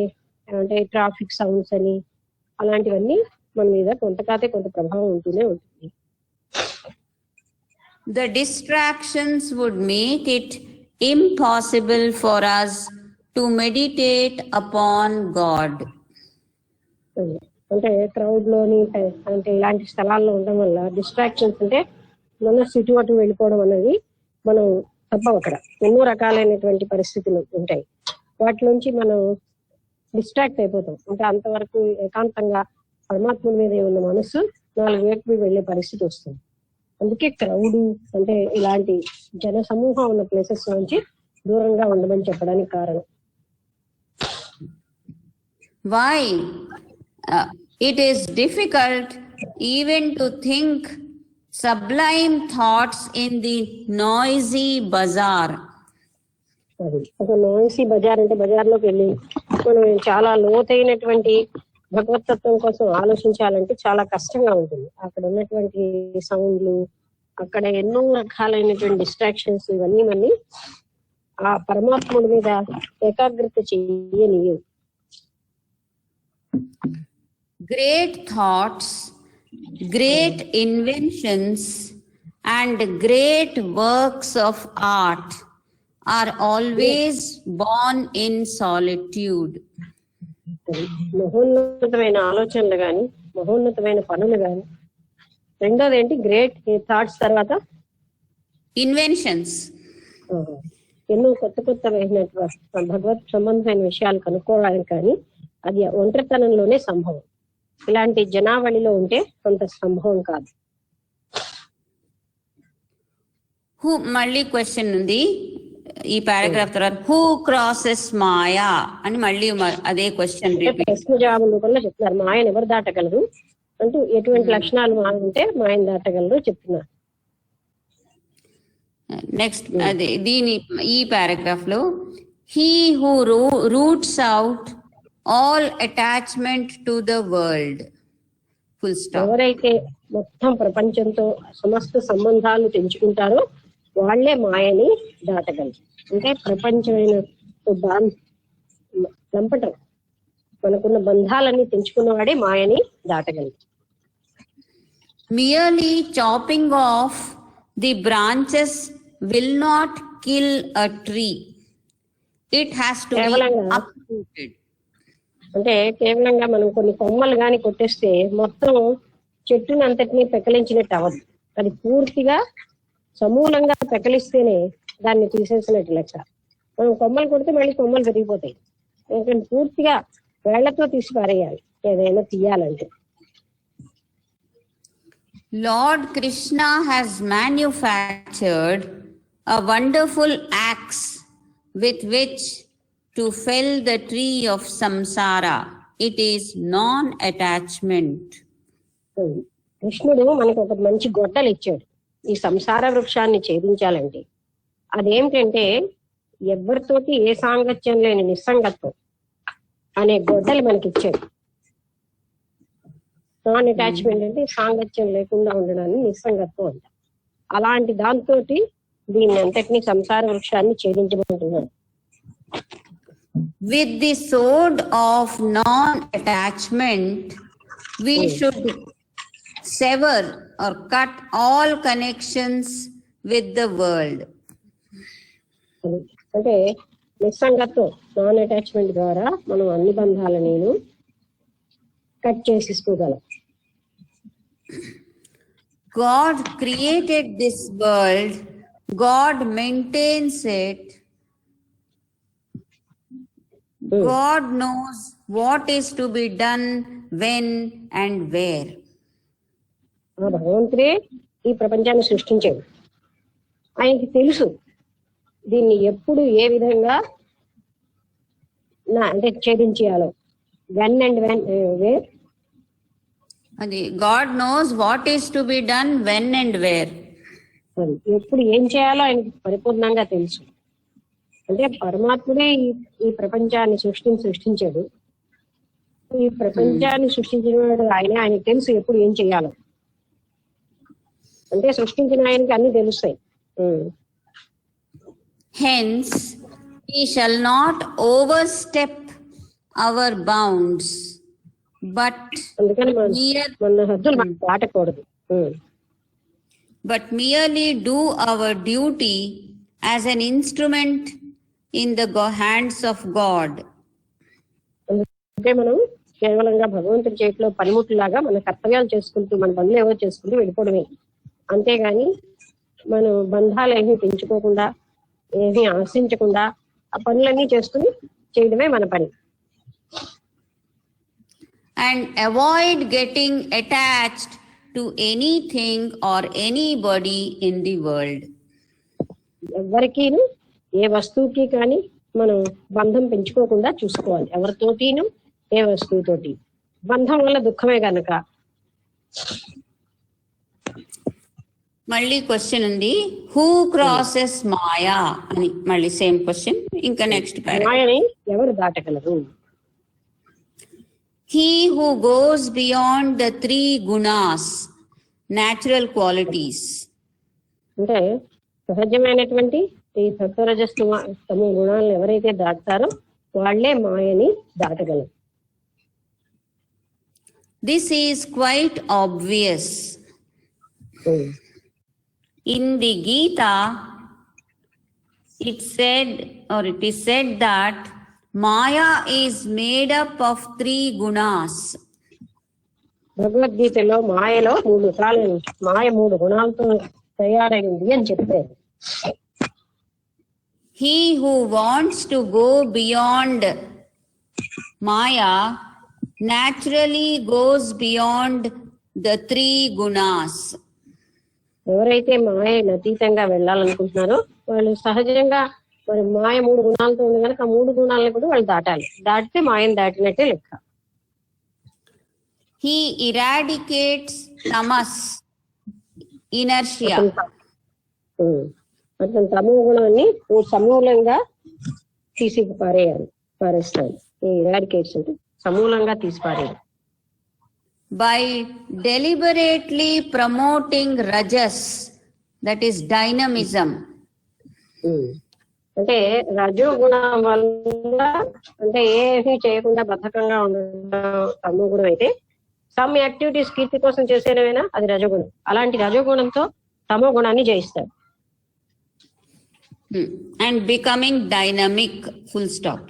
అంటే ట్రాఫిక్ సౌండ్స్ అని అలాంటివన్నీ మన మీద కొంత ప్రభావం ఉంటూనే ఉంటుంది. The distractions would make it impossible for us to meditate upon God. అంటే క్రౌడ్ లోని, అంటే ఇలాంటి స్థలాల్లో ఉండడం వల్ల డిస్ట్రాక్షన్స్, అంటే మనసు ఇటు అటు వెళ్ళిపోవడం అనేది మనం తప్పవు. అక్కడ ఎన్నో రకాలైనటువంటి పరిస్థితులు ఉంటాయి, వాటి నుంచి మనం డిస్ట్రాక్ట్ అయిపోతాం. అంటే అంతవరకు ఏకాంతంగా పరమాత్మ మీద ఉన్న మనసు 4 వైపుకి వెళ్ళే పరిస్థితి వస్తుంది. అందుకే క్రౌడ్ అంటే ఇలాంటి జన సమూహం ఉన్న ప్లేసెస్ నుంచి దూరంగా ఉండమని చెప్పడానికి కారణం. Why? It is difficult even to think sublime thoughts in the noisy bazaar. అది ఒక నాయిసీ బజార్, అంటే బజార్లోకి వెళ్ళి మనం చాలా లోతైనటువంటి భగవతత్వం కోసం ఆలోచించాలంటే చాలా కష్టంగా ఉంటుంది. అక్కడ ఉన్నటువంటి సౌండ్లు, అక్కడ ఎన్నో రకాలైనటువంటి డిస్ట్రాక్షన్స్, ఇవన్నీ ఆ పరమాత్ముడి మీద ఏకాగ్రత చెయ్యనియు. Great thoughts, great inventions, and great works of art are always born in solitude. మహోన్నతమైన ఆలోచనలు గాని, మహోన్నతమైన పనులు గాని, రెండోది ఏంటి, గ్రేట్ థాట్స్, తర్వాత ఇన్వెన్షన్స్, ఎన్నో కొత్తమైన భగవత్ సంబంధమైన విషయాలు కనుక్కోవడానికి, కానీ అది ఒంటరితనంలోనే సంభవం. ఇలాంటి జనావళిలో ఉంటే కొంత సంభవం కాదు. మళ్ళీ క్వశ్చన్ ఉంది ఈ పారాగ్రాఫ్ తర్వాత, హూ క్రాసెస్ మాయా అని మళ్ళీ అదే క్వశ్చన్ ప్రశ్న జవాబు రూపంలో చెప్తున్నారు. మాయను ఎవరు దాటగలరు అంటూ, ఎటువంటి లక్షణాలు మాయ ఉంటే మాయను దాటగలరు చెప్తున్నారు. నెక్స్ట్ అదే ఈ పారాగ్రాఫ్ లో, he who roots out all attachment to the world, full stop. ఎవరైతే మొత్తం ప్రపంచంతో సమస్త సంబంధాలు తెంచుకుంటారో వాళ్లే మాయని దాటగలరు. అంటే ప్రపంచమైన లంపటం, మనకున్న బంధాలన్నీ తెంచుకున్న వాడే మాయని దాటగలరు. Merely chopping off the branches will not kill a tree. It has to be uprooted. అంటే కేవలంగా మనం కొన్ని కొమ్మలు గాని కొట్టేస్తే మొత్తం చెట్టుని అంతటినీ పెకలించినట్టు అవ్వదు. అది పూర్తిగా సమూలంగా పెకలిస్తేనే దాన్ని తీసేసినట్టు లెక్క. మనం కొమ్మలు కొడితే మళ్ళీ కొమ్మలు పెరిగిపోతాయి. ఎందుకంటే పూర్తిగా వేళ్లతో తీసి పారేయాలి ఏదైనా తీయాలంటే. Lord Krishna has manufactured a wonderful axe with which to fell the tree of samsara. It is non-attachment. కృష్ణుడు మనకు ఒక మంచి గొడ్డలు ఇచ్చాడు ఈ సంసార వృక్షాన్ని ఛేదించాలంటే. అదేమిటంటే ఎవరితోటి ఏ సాంగత్యం లేని నిస్సంగత్వం అనే గొడ్డలు మనకి ఇచ్చాడు. నాన్ అటాచ్మెంట్ అంటే సాంగత్యం లేకుండా ఉండడాన్ని నిస్సంగత్వం అంట. అలాంటి దాంతో దీన్ని అంతటినీ సంసార వృక్షాన్ని ఛేదించబోతున్నాడు. With the sword of non-attachment, we should sever or cut all connections with the world. అంటే నిస్సంగత్వం నాన్ అటాచ్మెంట్ ద్వారా మనం అన్ని బంధాలని cut చేసేసుకోగలం. God created this world. God maintains it. God knows what is to be done, when and where. ఆ భగవంతుడే ఈ ప్రపంచాన్ని సృష్టించాడు. ఆయనకి తెలుసు దీన్ని ఎప్పుడు ఏ విధంగా అంటే ఛేదించేయాలో. When and where. అది God knows what is to be done, when and where. ఎప్పుడు ఏం చేయాలో ఆయనకి పరిపూర్ణంగా తెలుసు. అంటే పరమాత్ముడే ఈ ప్రపంచాన్ని సృష్టించాడు. ఈ ప్రపంచాన్ని సృష్టించిన వాడు ఆయనకి తెలుసు ఎప్పుడు ఏం చేయాలో. అంటే సృష్టించిన ఆయనకి అన్ని తెలుస్తాయి. Hence, we shall not overstep our bounds, but అందుకని మన హద్దులు మనం దాటకూడదు. But merely do our duty as an instrument in the hands of God. అంటే మనం కేవలంగా భగవంతుడి చేతిలో పనిముట్లులాగా మన కర్తవ్యాలు చేసుకుంటూ మన పనులు ఏవో చేసుకుంటూ వెళ్ళిపోవడమే. అంతేగాని మనం బంధాలు ఏమీ పెంచుకోకుండా ఏమీ ఆశించకుండా ఆ పనులన్నీ చేసుకుని చేయడమే మన పని. And avoid getting attached to anything or anybody in the world. ఎవరికి ఏ వస్తువుకి కానీ మనం బంధం పెంచుకోకుండా చూసుకోవాలి. ఎవరితోటిను ఏ వస్తువుతోటి. బంధం వల్ల దుఃఖమే కనుక. మళ్ళీ క్వశ్చన్ ఉంది, హూ క్రాసెస్ మాయా అని. మళ్ళీ సేమ్ క్వశ్చన్. ఇంకా నెక్స్ట్ మాయని ఎవరు దాటగలరు? He who goes beyond the 3 gunas, natural qualities. అంటే సహజమైనటువంటి ఈ సత్వరజస్ తమ గుణాలను ఎవరైతే దాటుతారో వాళ్లే మాయని దాటగలరు. This is quite obvious. In the Gita, it is said that Maya is made up of 3 gunas. భగవద్గీతలో మాయలో 3 రకాలు, మాయ 3 గుణాలతో తయారైంది అని చెప్పారు. He who wants to go beyond Maya naturally goes beyond the 3 gunas. ఎవరైతే మాయను అతీతంగా వెళ్ళాలనుకుంటున్నారో వాళ్ళు సహజంగా మరి మాయ 3 గుణాలతో ఉంది కనుక ఆ 3 గుణాలను కూడా వాళ్ళు దాటాలి. దాటితే మాయను దాటినట్టే లెక్క. He eradicates tamas, inertia. అతను తమో గుణాన్ని సమూలంగా పారేస్తాడు. ఎరాడికేట్స్ అంటే సమూలంగా తీసిపారేయాలి. By deliberately promoting rajas, that is dynamism. అంటే రజో గుణం వల్ల అంటే ఏమీ చేయకుండా బద్ధకంగా ఉండడం తమో గుణం అయితే, సమ్ యాక్టివిటీస్ కీర్తి కోసం చేసేనైనా అది రజోగుణం. అలాంటి రజోగుణంతో తమో గుణాన్ని జయిస్తాడు. And becoming dynamic, full stop.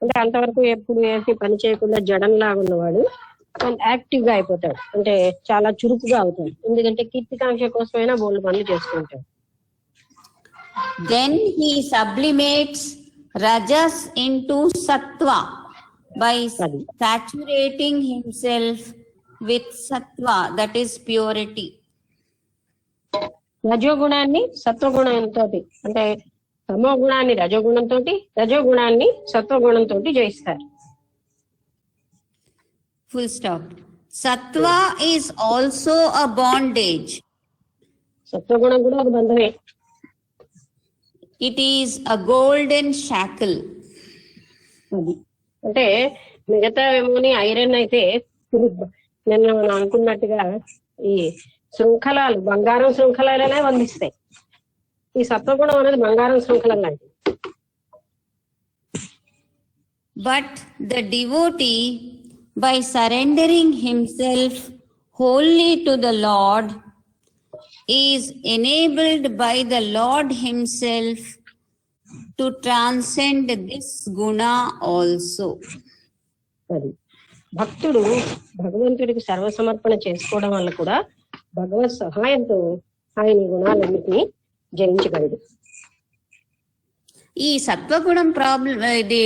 అంటే అంతవరకు ఎప్పుడు ఏమి పని చేయకుండా జడంలాగా ఉన్నవాడు యాక్టివ్ గా అయిపోతాడు. అంటే చాలా చురుకుగా అవుతాడు. ఎందుకంటే కీర్తికాంక్ష కోసమైనా బోల్డ్ పనులు చేసుకుంటాడు. Then he sublimates rajas into sattva by saturating himself with sattva, that is purity. రజోగుణాన్ని సత్వగుణంతో, అంటే తమో గుణాన్ని రజోగుణంతో, రజోగుణాన్ని సత్వగుణంతో జయిస్తారు. Full stop. Sattva is also a bondage. సత్వగుణం కూడా ఒక బంధమే. It is a golden shackle. అది అంటే మిగతా ఏమోని ఐరన్ అయితే నిన్న మనం అనుకున్నట్టుగా ఈ శృంఖలాలు, బంగారం శృంఖలాలనే బంధిస్తాయి. ఈ సత్వగుణం అనేది బంగారం శృంఖలం లాంటిది. But the devotee, by surrendering himself wholly to the Lord, is enabled by the Lord himself to transcend this guna also. అది భక్తుడు భగవంతుడికి సర్వసమర్పణ చేసుకోవడం వల్ల కూడా భగవత్ సహాయంతో ఆయన గుణాలన్నిటినీ జయించగలడు. ఈ సత్వగుణం ప్రాబ్లం ఇది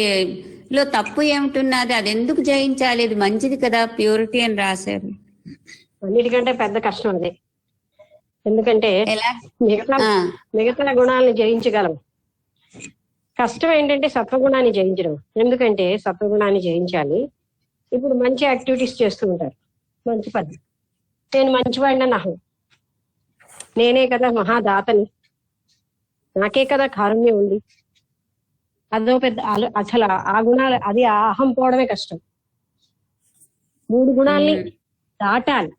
లో తప్పు ఏమిటున్నది? అది ఎందుకు జయించాలి? ఇది మంచిది కదా, ప్యూరిటీ అని రాశారు. అన్నిటికంటే పెద్ద కష్టం అదే. ఎందుకంటే ఎలా? మిగతా గుణాలను జయించగలం. కష్టం ఏంటంటే సత్వగుణాన్ని జయించడం. ఎందుకంటే సత్వగుణాన్ని జయించాలి. ఇప్పుడు మంచి యాక్టివిటీస్ చేస్తూ ఉంటారు, మంచి పని. నేను మంచివాడిని నహం, నేనే కదా మహాదాతని, నాకే కదా కారుణ్యం ఉంది. అదో పెద్ద అసలు ఆ గుణాలు, అది ఆ అహం పోవడమే కష్టం. 3 గుణాల్ని దాటాలి.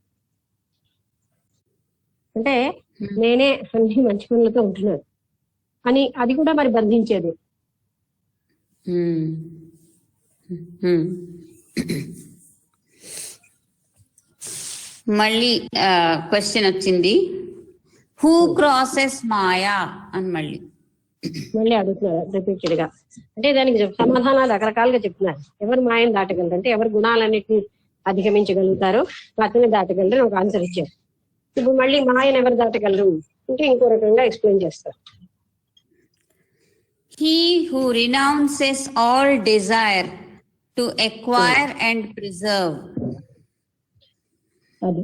అంటే నేనే అన్ని మంచి పనులతో ఉంటున్నాను అని, అది కూడా మరి బంధించేది. మళ్ళీ క్వశ్చన్ వచ్చింది, హూ క్రాసెస్ మాయా అని మళ్ళీ అడుగుతున్నారు రిపీటెడ్ గా. అంటే దానికి సమాధానాలు రకరకాలుగా చెప్తున్నారు. ఎవరు మాయను దాటగలరు అంటే ఎవరు గుణాలన్నిటిని అధిగమించగలుగుతారో అతన్ని దాటగలరు ఒక ఆన్సర్ ఇచ్చారు. ఇప్పుడు మళ్ళీ మాయను ఎవరు దాటగలరు అంటే ఇంకో రకంగా ఎక్స్ప్లెయిన్ చేస్తారు. He who renounces all desire to acquire and preserve. అది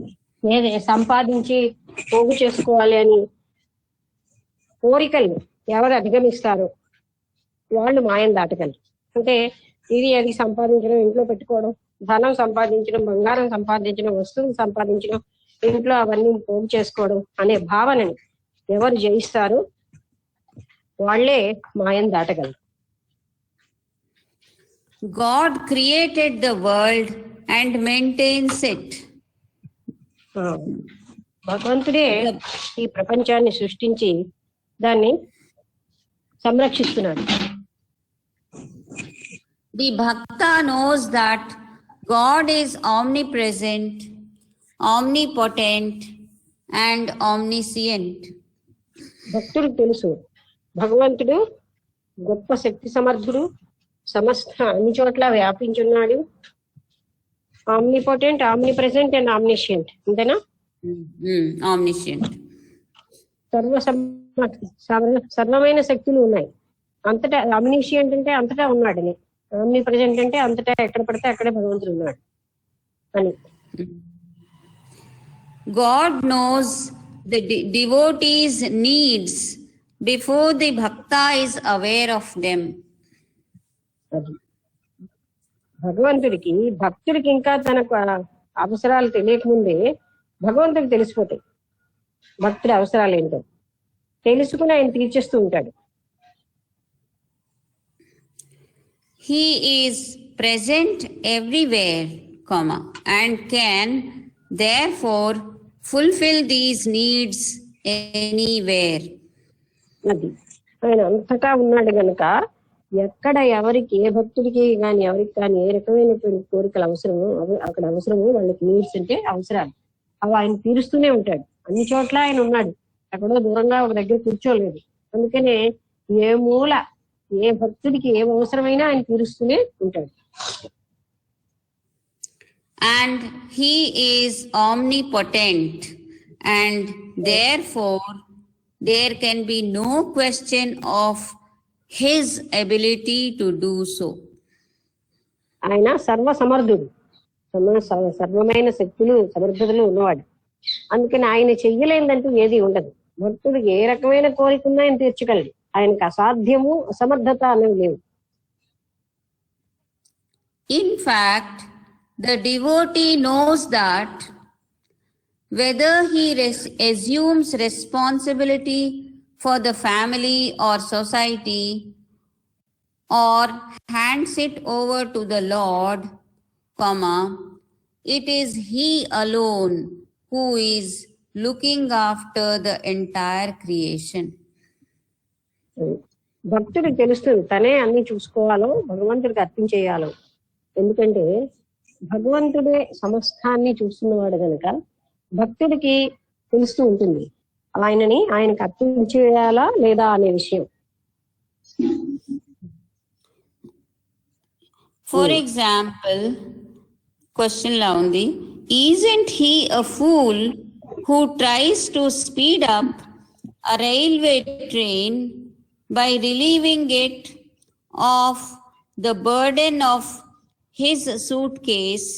ఏది సంపాదించి పోగు చేసుకోవాలి అని కోరికలు ఎవరు అధిగమిస్తారో వాళ్ళు మాయం దాటగలరు. అంటే ఇది అది సంపాదించడం, ఇంట్లో పెట్టుకోవడం, ధనం సంపాదించడం, బంగారం సంపాదించడం, వస్తువులు సంపాదించడం, ఇంట్లో అవన్నీ పోగు చేసుకోవడం అనే భావనని ఎవరు జయిస్తారో వాళ్ళే మాయం దాటగలరు. God created the world and maintains it. భగవంతుడే ఈ ప్రపంచాన్ని సృష్టించి దాన్ని సంరక్షిస్తున్నాడు. The bhakta knows that God is omnipresent, omnipotent and omniscient. భక్తుడికి తెలుసు భగవంతుడు గొప్ప శక్తి సమర్థుడు, సమస్త అన్ని చోట్ల వ్యాపించున్నాడు, ఆమ్నిపోటెంట్, ఆమ్నిప్రెసెంట్ అండ్ ఆమ్నిషియంట్. అంతేనా? ఆమ్నిషియంట్. సర్వమైన శక్తులు ఉన్నాయి అంతటా. ఆమ్నిషియంట్ అంటే అంతటా ఉన్నాడని, ఆమ్ని ప్రెసెంట్ అంటే అంతటా ఎక్కడ పడితే అక్కడే భగవంతుడు ఉన్నాడు అని. God knows the devotee's needs before the bhakta is aware of them. భగవంతుడికి భక్తుడికి ఇంకా తనకు అవసరాలు తెలియకముందే భగవంతుడికి తెలిసిపోతాయి భక్తుడి అవసరాలు ఏంటో. తెలుసుకుని ఆయన తీర్చేస్తూ ఉంటాడు. He is present everywhere, and can therefore fulfill these needs anywhere. అది ఆయన అంతటా ఉన్నాడు గనుక ఎక్కడ ఎవరికి, ఏ భక్తుడికి కానీ ఎవరికి కానీ ఏ రకమైనటువంటి కోరికలు అవసరమో అక్కడ అవసరమో వాళ్ళకి నీడ్స్ అంటే అవసరాలు అవి ఆయన తీరుస్తూనే ఉంటాడు. అన్ని చోట్ల ఆయన ఉన్నాడు, ఎక్కడో దూరంగా ఒక దగ్గర కూర్చోలేదు. అందుకనే ఏ మూల ఏ భక్తుడికి ఏం అవసరమైనా ఆయన తీరుస్తూనే ఉంటాడు. And he is omnipotent, and therefore there can be no question of his ability to do so. ఆయన సర్వ సమర్థుడు, సర్వమైన శక్తులు సమర్థతలు ఉన్నవాడు. అందుకని ఆయన చెయ్యలేదంటూ ఏది ఉండదు. భక్తుడికి ఏ రకమైన కోరిక ఉన్నా ఆయన తీర్చగలడు. ఆయనకు అసాధ్యము అసమర్థత అనేవి లేవు. In fact, the devotee knows that whether he assumes responsibility for the family or society or hands it over to the Lord, it is he alone who is looking after the entire creation. భక్తుడికి తెలుస్తుంది తనే అన్ని చూసుకోవాలో భగవంతుడికి అర్పించేయాలో. ఎందుకంటే భగవంతుడే సమస్తాన్ని చూస్తున్నవాడు కనుక భక్తుడికి తెలుస్తూ ఉంటుంది ఆయనకు అర్పించేయాలా లేదా అనే విషయం. For example, question la undi, isn't he a fool who tries to speed up a railway train by relieving it of the burden of his suitcase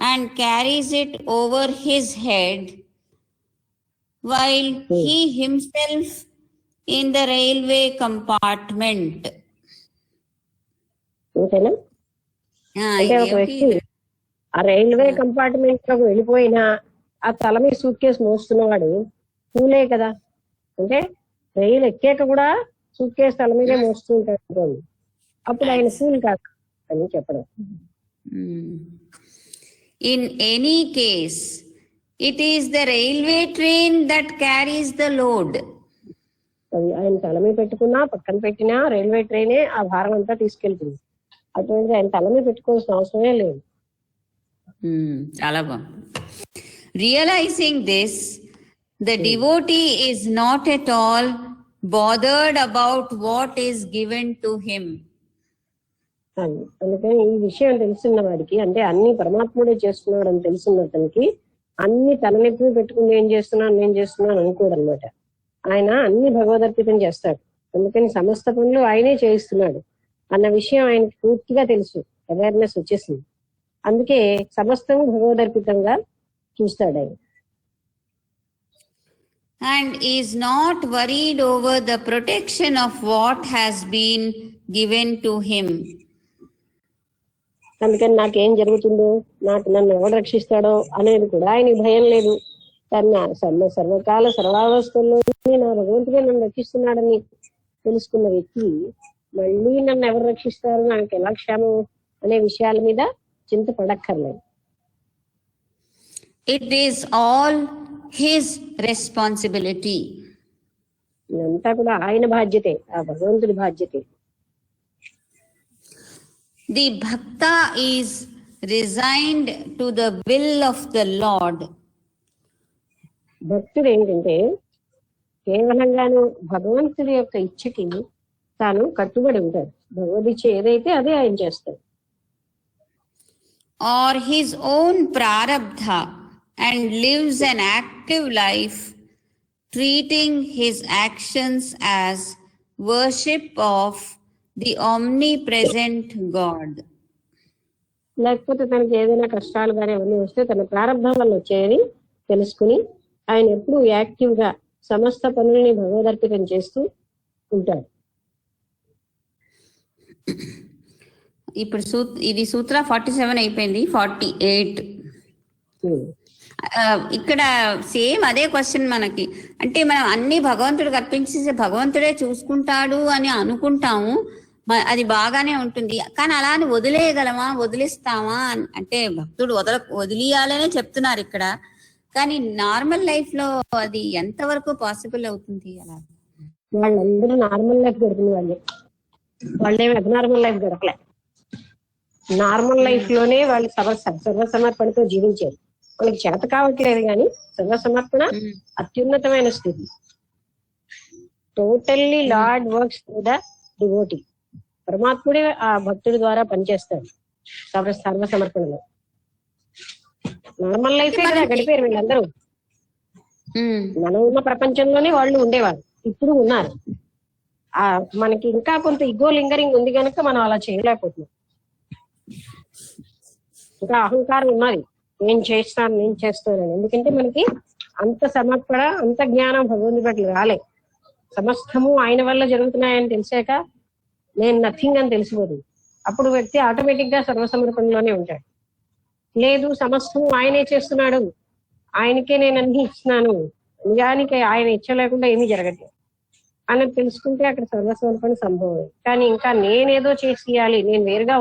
and carries it over his head while he himself in the railway compartment? ఓకేనా? అంటే ఒక వ్యక్తి ఆ railway compartment లోకి వెళ్ళిపోయినా ఆ తల మీద సూట్ కేసు మోస్తున్నవాడు ఫూలే కదా. అంటే రైలు ఎక్కాక కూడా సూట్ కేసు తల మీదే మోస్తూ ఉంటాడు, అప్పుడు ఆయన ఫూల్ కాదు అని చెప్పడం. In any case, it is the railway train that carries the load. ఆయన తల మీద పెట్టుకున్నా పక్కన పెట్టినా రైల్వే ట్రైనే ఆ భారం అంతా తీసుకెళ్తుంది. అటువంటి ఆయన తల మీద పెట్టుకోవాల్సిన అవసరమే లేదు. చాలా బాగుంది. Realizing this, the devotee is not at all bothered about what is given to him. అందుకని ఈ విషయం తెలుసున్న వాడికి, అంటే అన్ని పరమాత్ముడే చేస్తున్నాడు అని తెలుసున్న అతనికి అన్ని తలనెత్తి పెట్టుకుని నేను చేస్తున్నాను అనుకోడు అనమాట. ఆయన అన్ని భగవదర్పితం చేస్తాడు. అందుకని సమస్త పనులు ఆయనే చేయిస్తున్నాడు అన్న విషయం ఆయనకి పూర్తిగా తెలుసు, అవేర్నెస్ వచ్చేసింది. అందుకే సమస్తము భగవదర్పితంగా చూస్తాడు ఆయన. And is not worried over the protection of what has been given to him. అందుకని నాకేం జరుగుతుందో, నన్ను ఎవరు రక్షిస్తాడో అనేది కూడా ఆయనకి భయం లేదు. సర్వకాల సర్వావస్థల్లో నా భగవంతుడే నన్ను రక్షిస్తున్నాడని తెలుసుకున్న వ్యక్తి మళ్ళీ నన్ను ఎవరు రక్షిస్తారు, నాకు ఎలా క్షేమం అనే విషయాల మీద చింత పడక్కర్లేదు. It is all his responsibility. ఇదంతా కూడా ఆయన బాధ్యతే, ఆ భగవంతుడి బాధ్యతే. The bhakta is resigned to the will of the Lord. భక్తుడు ఏంటంటే కేవలంగాను భగవంతుడి యొక్క ఇచ్చకి తాను కట్టుబడి ఉంటాడు. భగవదీచ్ఛ ఏదైతే అదే ఆయన చేస్తాడు. Or his own prarabdha, and lives an active life, treating his actions as worship of the omnipresent God. లేకపోతే తనకి ఏదైనా కష్టాలు కానీ అవన్నీ వస్తే తన ప్రారంభం వల్ల వచ్చేది తెలుసుకుని ఆయన ఎప్పుడు యాక్టివ్ గా సమస్త పనులని భగవదర్పితం చేస్తూ ఉంటాడు. ఇప్పుడు ఇది సూత్ర 47 అయిపోయింది. 48 ఇక్కడ సేమ్ అదే క్వశ్చన్ మనకి. అంటే మనం అన్ని భగవంతుడికి అర్పించేసి భగవంతుడే చూసుకుంటాడు అని అనుకుంటాము, అది బాగానే ఉంటుంది. కానీ అలా అని వదిలేయగలమా, వదిలేస్తామా అంటే భక్తుడు వదిలేయాలనే చెప్తున్నారు ఇక్కడ. కానీ నార్మల్ లైఫ్ లో అది ఎంతవరకు పాసిబుల్ అవుతుంది? అలా వాళ్ళందరూ నార్మల్ లైఫ్ గడిపిన వాళ్ళేమి అబ్నార్మల్ లైఫ్ గడపలే. నార్మల్ లైఫ్ లోనే వాళ్ళు సర్వసమర్పణతో జీవించారు. వాళ్ళకి చేత కావట్లేదు కానీ సర్వసమర్పణ అత్యున్నతమైన స్థితి. Totally lord works through the devotee. పరమాత్ముడే ఆ భక్తుడి ద్వారా పనిచేస్తాడు సర్వసమర్పణలో. నార్మల్ లైఫ్ గడిపారు వీళ్ళందరూ. మనం ఉన్న ప్రపంచంలోనే వాళ్ళు ఉండేవారు, ఇప్పుడు ఉన్నారు. మనకి ఇంకా కొంత ఇగో లింగరింగ్ ఉంది కనుక మనం అలా చేయలేకపోతున్నాం. ఇంకా అహంకారం ఉన్నది, నేను చేస్తాను. ఎందుకంటే మనకి అంత సమర్పణ, అంత జ్ఞానం భగవంతుడి పట్ల రాలే. సమస్తము ఆయన వల్ల జరుగుతున్నాయని తెలిసాక నేను నథింగ్ అని తెలిసిపోతుంది. అప్పుడు వ్యక్తి ఆటోమేటిక్ గా సర్వసమర్పణలోనే ఉంటాడు. లేదు, సమస్తము ఆయనే చేస్తున్నాడు, ఆయనకే నేను అన్ని ఇస్తున్నాను, నిజానికి ఆయన ఇచ్చ లేకుండా ఏమీ జరగట్లేదు అన్నది తెలుసుకుంటే అక్కడ సర్వసమర్పణ సంభవం. కానీ ఇంకా నేనేదో చేసేయాలి, నేను వేరుగా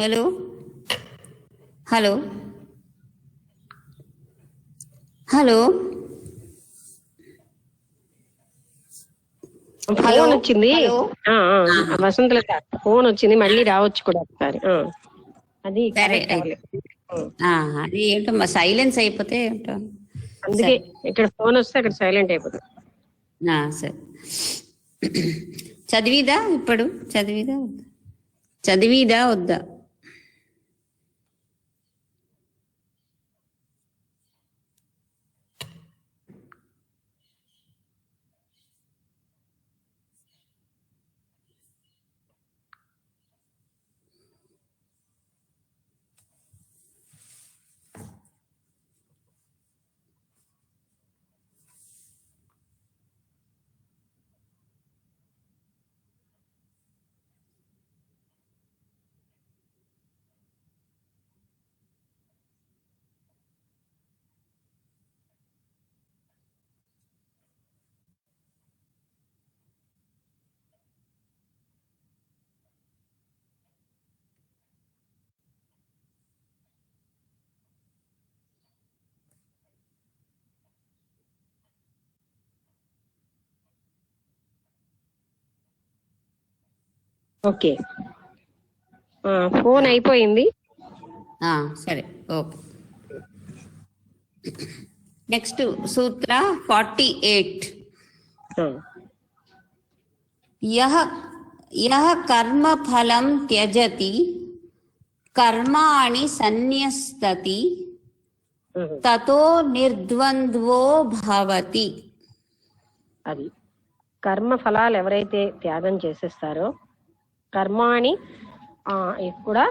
హలో హలో హలో ఫోన్ వచ్చింది. హలో. వసంతలత ఫోన్ వచ్చింది, మళ్ళీ రావచ్చు కూడా ఒకసారి. అది సరే అది ఏంటో మా సైలెన్స్ అయిపోతే ఏంటో. అందుకే ఇక్కడ ఫోన్ వస్తే అక్కడ సైలెంట్ అయిపోతుంది. సరే, చదివిదా ఇప్పుడు? చదివిదా వద్దా? ఓకే, ఫోన్ అయిపోయింది. సరే, ఓకే. నెక్స్ట్ సూత్ర 48. యః కర్మ ఫలం త్యజతి కర్మాణి సన్యస్తతి తతో నిర్ద్వంద్వో భవతి. అది కర్మ ఫలాలు ఎవరైతే త్యాగం చేసేస్తారో కర్మాని కూడా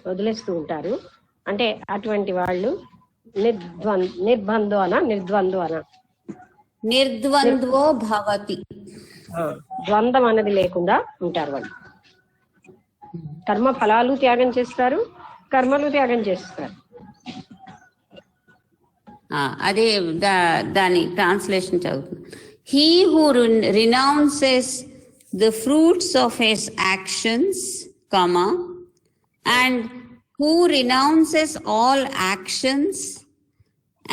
వదిలేస్తూ ఉంటారు. అంటే అటువంటి వాళ్ళు నిర్ద్వంద్వో భవతి, ద్వంద్వం అన్నది లేకుండా ఉంటారు. వాళ్ళు కర్మ ఫలాలు త్యాగం చేస్తారు, కర్మలు త్యాగం చేస్తారు. అదే దాని ట్రాన్స్లేషన్ చదువుతుంది. He who renounces the fruits of his actions, and who renounces all actions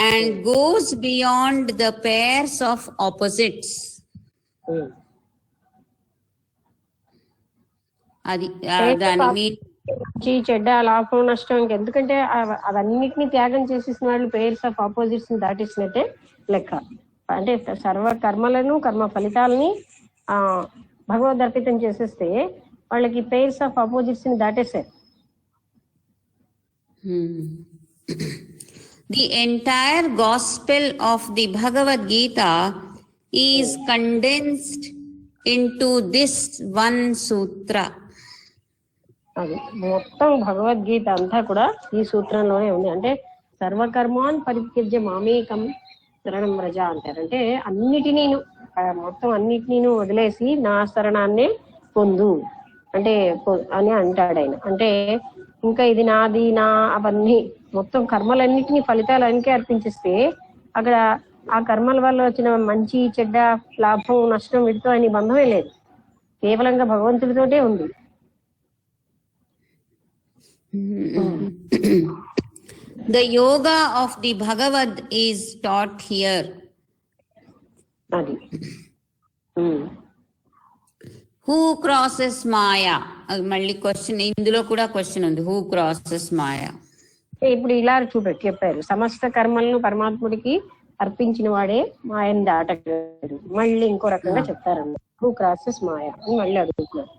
and goes beyond the pairs of opposites. అది దాని చెడ్డ లాభం నష్టం, ఎందుకంటే అవన్నిటిని త్యాగం చేసేసిన వాళ్ళు పేర్స్ ఆఫ్ ఆపోజిట్స్ ని దాటేసినట్టే లెక్క. అంటే సర్వ కర్మలను, కర్మ ఫలితాలని భగవద్ అర్పితం చేసేస్తే వాళ్ళకి పేర్స్ ఆఫ్ ఆపోజిట్స్ ని దాటేశారు. The entire gospel of the Bhagavad Gita is condensed into this one sutra. అది మొత్తం భగవద్గీత అంతా కూడా ఈ సూత్రంలోనే ఉంది. అంటే సర్వకర్మాన్ పరిత్యజ్య మామేకం శరణం వ్రజ అంటారు. అంటే అన్నిటినీ మొత్తం అన్నిటినీ వదిలేసి నా శరణాన్నే పొందు అంటే అని అంటాడు ఆయన. అంటే ఇంకా ఇది నాది నా అవన్నీ మొత్తం కర్మలన్నిటినీ ఫలితాలన్నిటికీ అర్పించేస్తే అక్కడ ఆ కర్మల వల్ల వచ్చిన మంచి చెడ్డ లాభం నష్టం వీటితో అని బంధమే లేదు, కేవలంగా భగవంతుడితోటే ఉంది. The yoga of the Bhagavad is taught here. అది హూ క్రాసెస్ మాయా, మళ్ళీ క్వశ్చన్, ఇందులో కూడా క్వశ్చన్ ఉంది. హూ క్రాసెస్ మాయా? ఇప్పుడు ఇలా చెప్పారు, సమస్త కర్మలను పరమాత్ముడికి అర్పించిన వాడే మాయను దాటగలడు. మళ్ళీ ఇంకో రకంగా చెప్తారన్న హూ క్రాసెస్ మాయా అని మళ్ళీ అడుగుతున్నారు.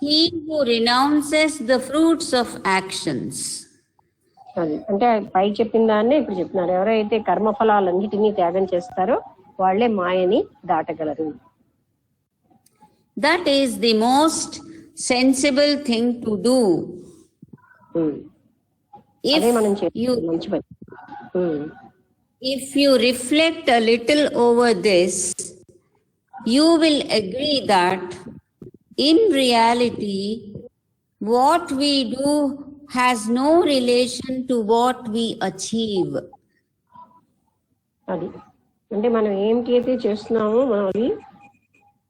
he who renounces the fruits of actions. అది అంటే పై చెప్పిన దాన్నే ఇప్పుడు చెప్తున్నారు. ఎవరైతే కర్మఫలాలన్నిటినీ త్యాగం చేస్తారో వాళ్లే మాయని దాటగలరు. That is the most sensible thing to do. If అదే మనం you, మంచి పని. if you reflect a little over this, you will agree that in reality, what we do has no relation to what we achieve. అది అంటే మనం ఏంటైతే చేస్తున్నామో మనం అది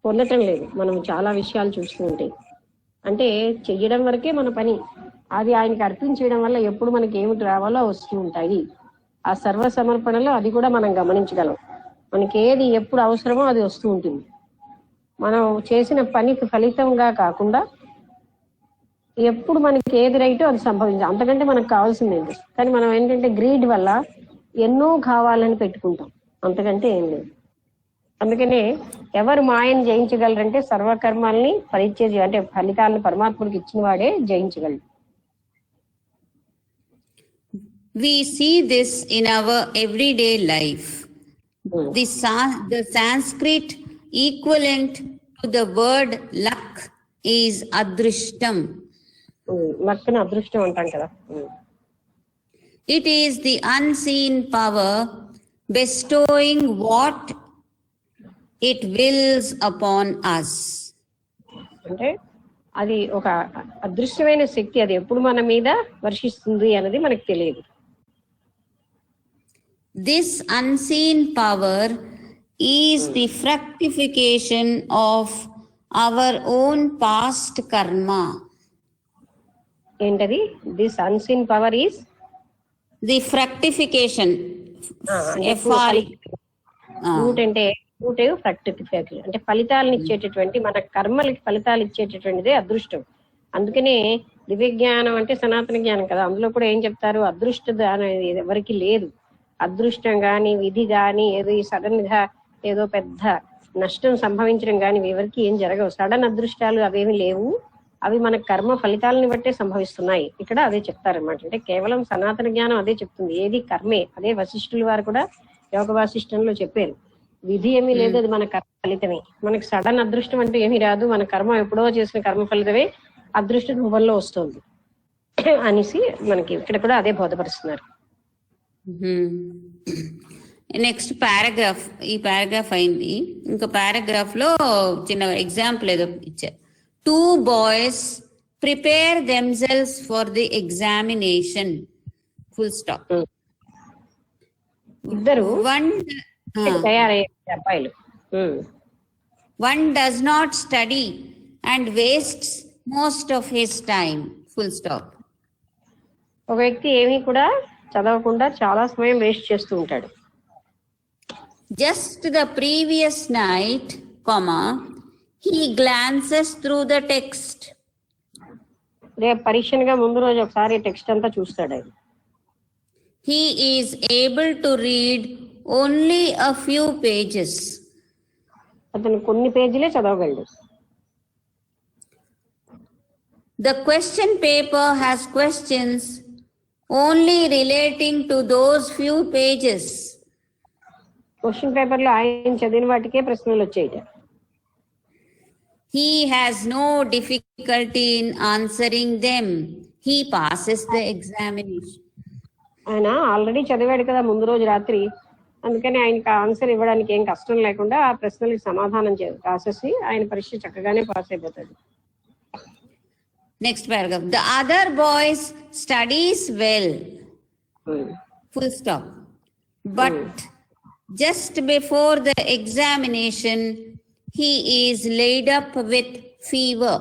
పొందటం లేదు. మనం చాలా విషయాలు చూస్తూ ఉంటాయి. అంటే చెయ్యడం వరకే మన పని. అది ఆయనకి అర్పించడం వల్ల ఎప్పుడు మనకి ఏమిటి రావాలో వస్తూ ఉంటాయి. ఆ సర్వ సమర్పణలో అది కూడా మనం గమనించగలం. మనకి ఏది ఎప్పుడు అవసరమో అది వస్తూ ఉంటుంది. మనం చేసిన పనికి ఫలితంగా కాకుండా ఎప్పుడు మనకి ఏది రైటో అది సంభవించాలి. అంతకంటే మనకు కావాల్సింది ఏంటి? కానీ మనం ఏంటంటే గ్రీడ్ వల్ల ఎన్నో కావాలని పెట్టుకుంటాం, అంతకంటే ఏం లేదు. అందుకనే ఎవరు మాయను జయించగలరంటే సర్వకర్మాల్ని పరిత్యజ అంటే ఫలితాలను పరమాత్ముడికి ఇచ్చిన వాడే జయించగలరు. We see this in our everyday life. The Sanskrit equivalent to the word luck is adrishtam. లక్ను అదృష్టం అంటాం కదా. It is the unseen power bestowing what it wills upon us. అంటే అది ఒక అదృశ్యమైన శక్తి, అది ఎప్పుడు మన మీద వర్షిస్తుంది అన్నది మనకు తెలియదు. This unseen power is the fructification of our own past karma. ఏంటది? This unseen power is The fructification. Fruit అంటే ఫ్రూట్ ఫ్రక్టిఫికేషన్ అంటే ఫలితాలను ఇచ్చేటటువంటి మన కర్మలకి ఫలితాలు ఇచ్చేటటువంటిదే అదృష్టం. అందుకనే దివ్య జ్ఞానం అంటే సనాతన జ్ఞానం కదా. అందులో కూడా ఏం చెప్తారు? అదృష్ట అనేది ఎవరికి లేదు. అదృష్టం గాని విధి గాని ఏదో సడన్ గా ఏదో పెద్ద నష్టం సంభవించడం గాని ఎవరికి ఏం జరగవు. సడన్ అదృష్టాలు అవేమి లేవు. అవి మన కర్మ ఫలితాలని బట్టే సంభవిస్తున్నాయి. ఇక్కడ అదే చెప్తారనమాట. అంటే కేవలం సనాతన జ్ఞానం అదే చెప్తుంది, ఏది కర్మే. అదే వశిష్ఠుల వారు కూడా యోగ వాసిష్టంలో చెప్పారు, విధి ఏమీ లేదు, అది మన కర్మ ఫలితమే. మనకి సడన్ అదృష్టం అంటే ఏమీ రాదు, మన కర్మ ఎప్పుడో చేసిన కర్మ ఫలితమే అదృష్ట రూపంలో వస్తుంది అనేసి మనకి ఇక్కడ కూడా అదే బోధపరుస్తున్నారు. నెక్స్ట్ పారాగ్రాఫ్, ఈ పారాగ్రాఫ్ అయింది. ఇంకా పారాగ్రాఫ్ లో చిన్న ఎగ్జాంపుల్ ఏదో ఇచ్చారు. 2 boys prepare themselves for the examination. Full stop. ఇద్దరు One తయారయ్యే అబ్బాయిలు. One does not study and wastes most of his time. Full stop. ఒక వ్యక్తి ఏమీ కూడా చదవకుండా చాలా సమయం వేస్ట్ చేస్తూ ఉంటాడు. Just the previous night, comma, he glances through the text. రేపు పరీక్షగా ముందు రోజు ఒకసారి టెక్స్ట్ అంతా చూస్తాడు ఆయన. He is able to read only a few pages. అతను కొన్ని పేజీలే చదవగలడు. The question paper has questions only relating to those few pages. Question paper లో ఆయన చదివిన వాటికే ప్రశ్నలు వచ్చాయి. He has no difficulty in answering them. He passes the examination. ఆయన already చదివాడు కదా ముందు రోజు రాత్రి, అందుకని ఆయనకి ఆన్సర్ ఇవ్వడానికి ఏం కష్టం లేకుండా ఆ ప్రశ్నలకు సమాధానం రాసేసి ఆయన పరీక్ష చక్కగానే పాస్ అయిపోతాడు. Next paragraph. The other boys studies well. Full stop. But just before the examination, he is laid up with fever.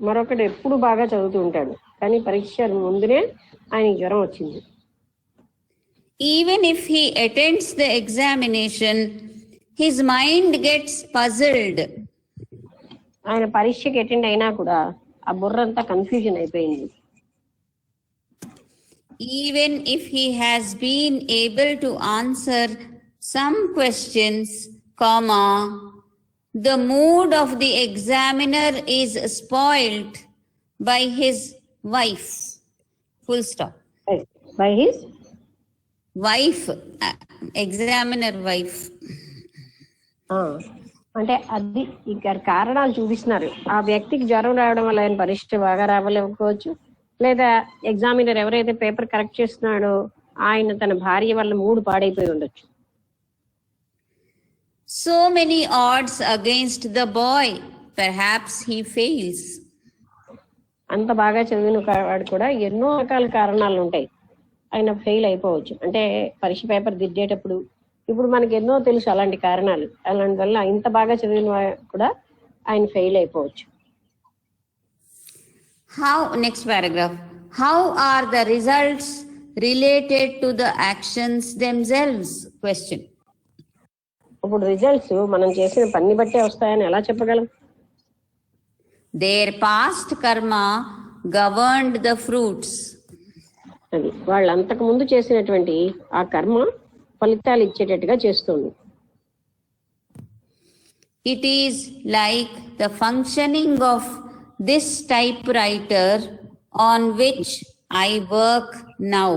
మరొకటి ఎప్పుడు బాగా చదువుతూ ఉంటాడు, కానీ పరీక్ష ముందునే ఆయన జ్వరం వచ్చింది. Even if he attends the examination, his mind gets puzzled. ఆయన పరీక్షకి అటెండ్ అయినా కూడా ఆ బుర్ర అంతా కన్ఫ్యూజన్ అయిపోయింది. Even if he has been able to answer some questions, comma, the mood of the examiner is spoilt by his wife. Full stop. By his Wife, examiner wife. అంటే అది ఇక్కడ కారణాలు చూపిస్తున్నారు. ఆ వ్యక్తికి జ్వరం రావడం వల్ల ఆయన పరీక్ష బాగా రావలేకపోవచ్చు, లేదా ఎగ్జామినర్ ఎవరైతే పేపర్ కరెక్ట్ చేస్తున్నాడో ఆయన తన భార్య వల్ల మూడు పాడైపోయి ఉండొచ్చు. So many odds against the boy, perhaps he fails. అంత బాగా చదివిన వాడు కూడా ఎన్నో రకాల కారణాలు ఉంటాయి, ఆయన ఫెయిల్ అయిపోవచ్చు. అంటే పరీక్ష పేపర్ దిద్దేటప్పుడు ఇప్పుడు మనకి ఎన్నో తెలుసు అలాంటి కారణాలు. అలాంటి వల్ల ఇంత బాగా చదివిన కూడా ఆయన ఫెయిల్ అయిపోవచ్చు. How, next paragraph, how are the results related to the actions themselves? Question. ఇప్పుడు రిజల్ట్స్ మనం చేసిన పని బట్టే వస్తాయని ఎలా చెప్పగలం? Their past karma governed the fruits. అది వాళ్ళు అంతకు ముందు చేసినటువంటి ఆ కర్మ ఫలితాలు ఇచ్చేటట్టుగా చేస్తుంది. It is like the functioning of this typewriter on which I work now.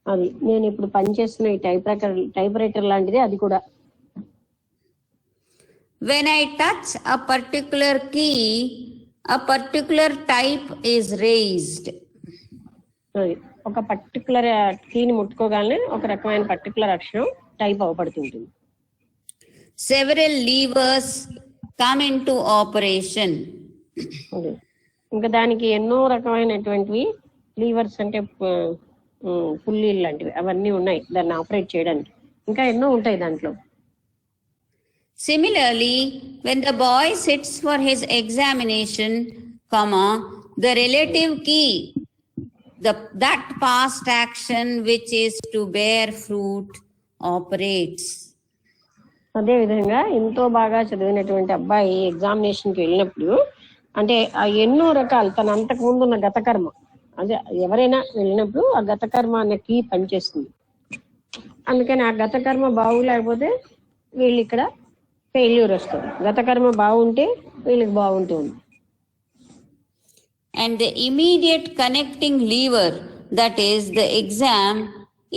అది నేను ఇప్పుడు పనిచేస్తున్న ఈ టైప్ రైటర్ లాంటిది అది కూడా. When I touch a particular key, a particular type is raised. అది ఒక పర్టికులర్ కీని ముట్టుకోగానే ఒక రకమైన పర్టికులర్ అక్షరం type అవ్వబడుతుంటుంది. Several levers come into operation. అది ఇంకా దానికి ఎన్నో రకమైనటువంటివి లీవర్స్ అంటే పుల్లీలు లాంటివి అవన్నీ ఉన్నాయి దాన్ని ఆపరేట్ చేయడానికి. ఇంకా ఎన్నో ఉంటాయి దాంట్లో. Similarly, when the boy sits for his examination, the relative key, that past action which is to bear fruit, operates. అదే విధంగా ఎంతో బాగా చదివినటువంటి అబ్బాయి ఎగ్జామినేషన్ కి వెళ్ళినప్పుడు అంటే ఆ ఎన్నో రకాలు తన అంతకు ముందు ఉన్న గత కర్మ, అదే ఎవరైనా వెళ్ళినప్పుడు ఆ గత కర్మ అనే కీ పనిచేస్తుంది. అందుకని ఆ గత కర్మ బాగులేకపోతే వీళ్ళు ఇక్కడ ఫెయిల్యూర్ వస్తుంది, గత కర్మ బాగుంటే వీళ్ళకి బాగుంటుంది. And the immediate connecting lever, that is the exam,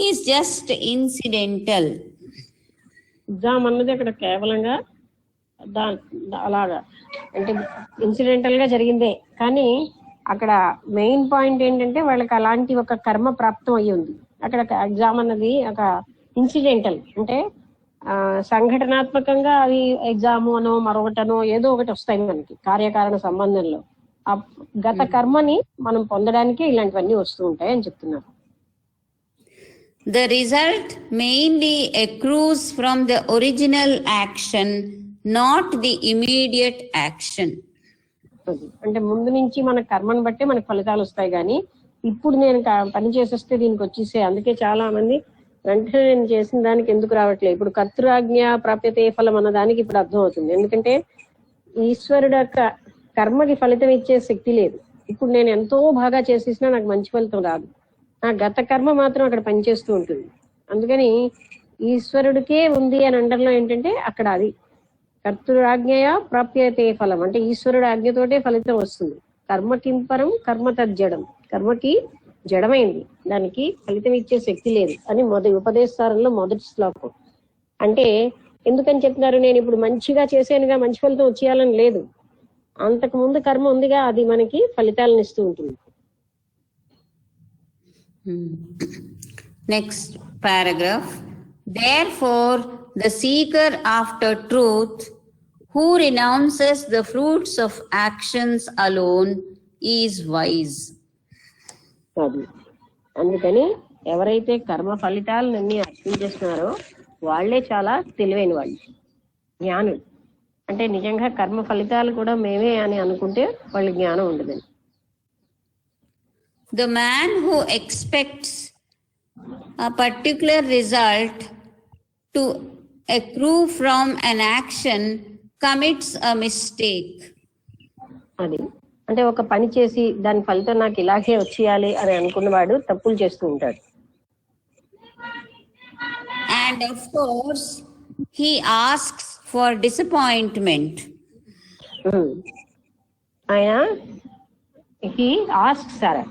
is just incidental. Exam అన్నది అక్కడ కేవలంగా అలాగా అంటే ఇన్సిడెంటల్ గా జరిగిందే, కానీ అక్కడ మెయిన్ పాయింట్ ఏంటంటే వాళ్ళకి అలాంటి ఒక కర్మ ప్రాప్తం అయ్యి ఉంది. అక్కడ ఎగ్జామ్ అన్నది ఒక ఇన్సిడెంటల్ అంటే సంఘటనాత్మకంగా అవి ఎగ్జామ్ అనో మరొకటనో ఏదో ఒకటి వస్తాయి మనకి కార్యకారణ సంబంధంలో. ఆ గత కర్మని మనం పొందడానికి ఇలాంటివన్నీ వస్తూ ఉంటాయి అని చెప్తున్నారు. The result mainly accrues from the original action, not the immediate action. అంటే ముందు నుంచి మన కర్మను బట్టే మనకు ఫలితాలు వస్తాయి, కానీ ఇప్పుడు నేను పని చేసేస్తే దీనికి వచ్చేసే. అందుకే చాలా మంది వెంటనే నేను చేసిన దానికి ఎందుకు రావట్లేదు. ఇప్పుడు కర్తృజ్ఞ ప్రాప్యతే ఫలం అన్న దానికి ఇప్పుడు అర్థం అవుతుంది. ఎందుకంటే ఈశ్వరుడు యొక్క కర్మకి ఫలితం ఇచ్చే శక్తి లేదు. ఇప్పుడు నేను ఎంతో బాగా చేసేసినా నాకు మంచి ఫలితం రాదు, నా గత కర్మ మాత్రం అక్కడ పనిచేస్తూ ఉంటుంది. అందుకని ఈశ్వరుడికే ఉంది అని అండర్లో ఏంటంటే అక్కడ అది కర్తృజ్ఞయ ప్రాప్యతే ఫలం అంటే ఈశ్వరుడు ఆజ్ఞతోటే ఫలితం వస్తుంది. కర్మకింపరం కర్మ తజ్జడం, కర్మకి జడమైంది, దానికి ఫలితం ఇచ్చే శక్తి లేదు అని ఉపదేశారంలో మొదటి శ్లోకం. అంటే ఎందుకని చెప్తున్నారు, నేను ఇప్పుడు మంచిగా చేసానుగా మంచి ఫలితం వచ్చేయాలని లేదు, అంతకు ముందు కర్మ ఉందిగా అది మనకి ఫలితాలను ఇస్తూ ఉంటుంది. Next paragraph. Therefore, the seeker after truth, who renounces the fruits of actions alone, is wise. అందుకని ఎవరైతే కర్మ ఫలితాలన్నీ అర్థం చేస్తున్నారో వాళ్లే చాలా తెలివైన వాళ్ళు, జ్ఞానులు. అంటే నిజంగా కర్మ ఫలితాలు కూడా మేమే అని అనుకుంటే వాళ్ళ జ్ఞానం ఉండదని. The man who expects a particular result to accrue from an action commits a mistake. అది అంటే ఒక పని చేసి దాని ఫలితం నాకు ఇలాగే వచ్చేయాలి అని అనుకున్నవాడు తప్పులు చేస్తూ ఉంటాడు. And of course, he asks for disappointment. ఆయన he asks Sarah.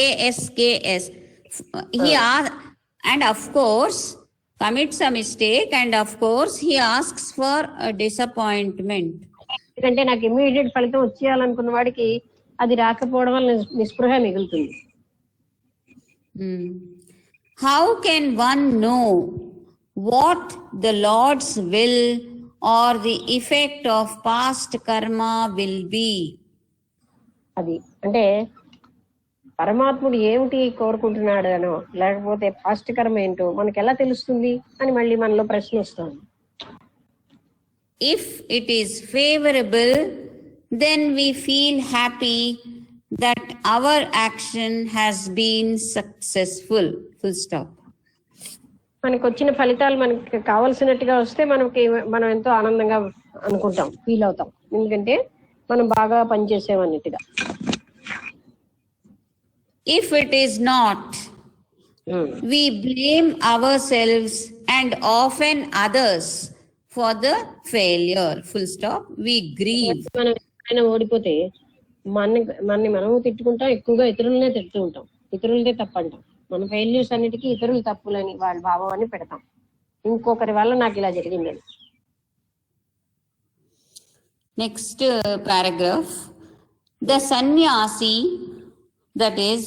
ASKS. He asks, and of course commits a mistake, and of course he asks for a disappointment. ఎందుకంటే నాకు ఇమ్మీడియట్ ఫలితం వచ్చేయాలనుకున్న వాడికి అది రాకపోవడం వల్ల నిస్పృహ మిగులుతుంది. How can one know what the Lord's will or the effect of past karma will be? అది అంటే పరమాత్ముడు ఏమిటి కోరుకుంటున్నాడు అనో లేకపోతే పాస్ట్ కర్మ ఏంటో మనకి ఎలా తెలుస్తుంది అని మళ్ళీ మనలో ప్రశ్న వస్తుంది. If it is favorable, then we feel happy that our action has been successful. Full stop. మనకు వచ్చిన ఫలితాలు మనకి కావలసినట్టుగా వస్తే మనం ఎంతో ఆనందంగా అనుకుంటాం, ఫీల్ అవుతాం, ఎందుకంటే మనం బాగా పనిచేసామన్నట్టుగా. If it is not, we blame ourselves and often others for the failure. Full stop. We grieve. మనం ఎప్పుడైనా ఓడిపోతే మనని మనము తిట్టుకుంటాం, ఎక్కువగా ఇతరులనే తిడుతూ ఉంటాం, ఇతరులదే తప్పంటాం. మన ఫెయిల్యూర్స్ అన్నిటికీ ఇతరులు తప్పులని వాళ్ళ భావాన్ని పెడతాం, ఇంకొకరి వల్ల నాకు ఇలా జరిగిందని. Next paragraph. The sannyasi, that is,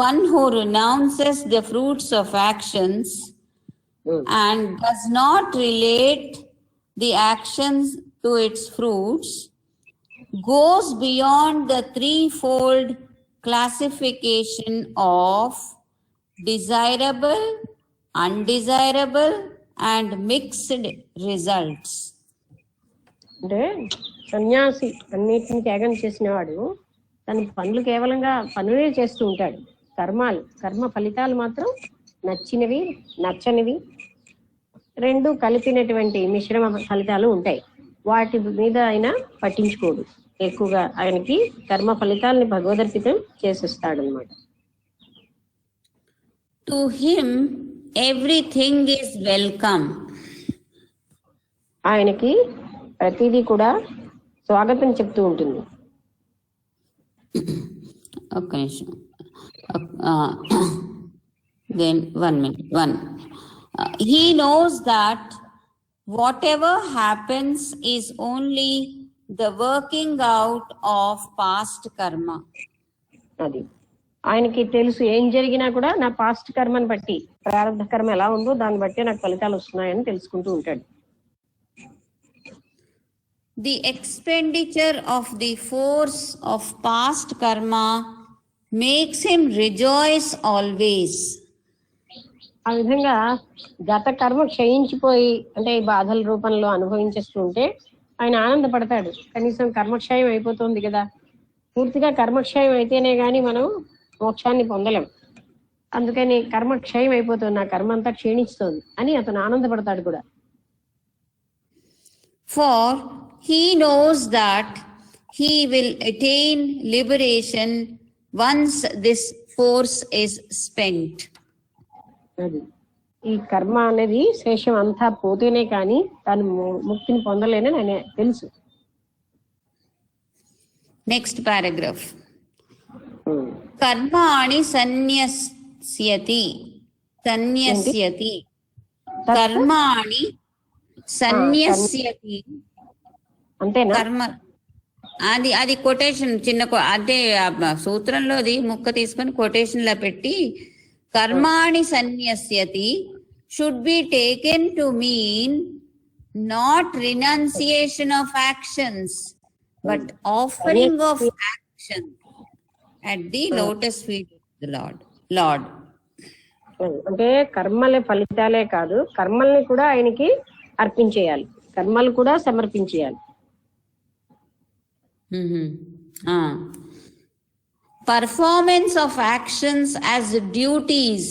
one who renounces the fruits of actions and does not relate the actions to its fruits, goes beyond the threefold classification of desirable, undesirable, and mixed results. అంటే సన్యాసి అన్నిటిని త్యాగం చేసిన వాడు తన పనులు కేవలంగా పనులే చేస్తూ ఉంటాడు. కర్మ ఫలితాలు మాత్రం నచ్చినవి నచ్చనివి రెండు కలిపినటువంటి మిశ్రమ ఫలితాలు ఉంటాయి. వాటి మీద ఆయన పట్టించుకోడు, ఎక్కువగా ఆయనకి కర్మ ఫలితాలని భగవదర్పితం చేసేస్తాడు అనమాట. To him, everything is welcome. ఆయనకి ప్రతిదీ కూడా స్వాగతం చెప్తూ ఉంటుంది. Okay. Then 1 minute. He knows that whatever happens is only the working out of past karma. అది ఆయనకి తెలుసు, ఏం జరిగినా కూడా నా పాస్ట్ కర్మని బట్టి, ప్రారంభ కర్మ ఎలా ఉందో దాన్ని బట్టి నాకు ఫలితాలు వస్తున్నాయని తెలుసుకుంటూ ఉంటాడు. The expenditure of the force of past karma makes him rejoice always. ఆ విధంగా గత కర్మ క్షయించిపోయి అంటే ఈ బాధల రూపంలో అనుభవించేస్తూ ఉంటే ఆయన ఆనందపడతాడు. కనీసం కర్మక్షయం అయిపోతుంది కదా, పూర్తిగా కర్మక్షయం అయితేనే గాని మనం మోక్షాన్ని పొందలేం, అందుకని కర్మక్షయం అయిపోతుంది, నా కర్మ అంతా క్షీణిస్తుంది అని అతను ఆనందపడతాడు కూడా. For he knows that he will attain liberation once this force is spent. అది ఈ కర్మ అనేది శేషం అంతా పోతేనే కానీ తాను ముక్తిని పొందలేనని ఆయన తెలుసు. Next paragraph. Karmani sanyasyati. Karmani sanyasyati. అంతేనా? కర్మ అది కొటేషన్ చిన్న అంటే సూత్రంలోది ముక్క తీసుకొని కొటేషన్ లా పెట్టి కర్మాణి సన్యస్యతి should be taken to mean not renunciation of actions but offering of action at the lotus feet of the Lord. అంటే కర్మల ఫలితాలే కాదు, కర్మల్ని కూడా ఆయనకి అర్పించేయాలి, కర్మలు కూడా సమర్పించేయాలి. Performance of actions as duties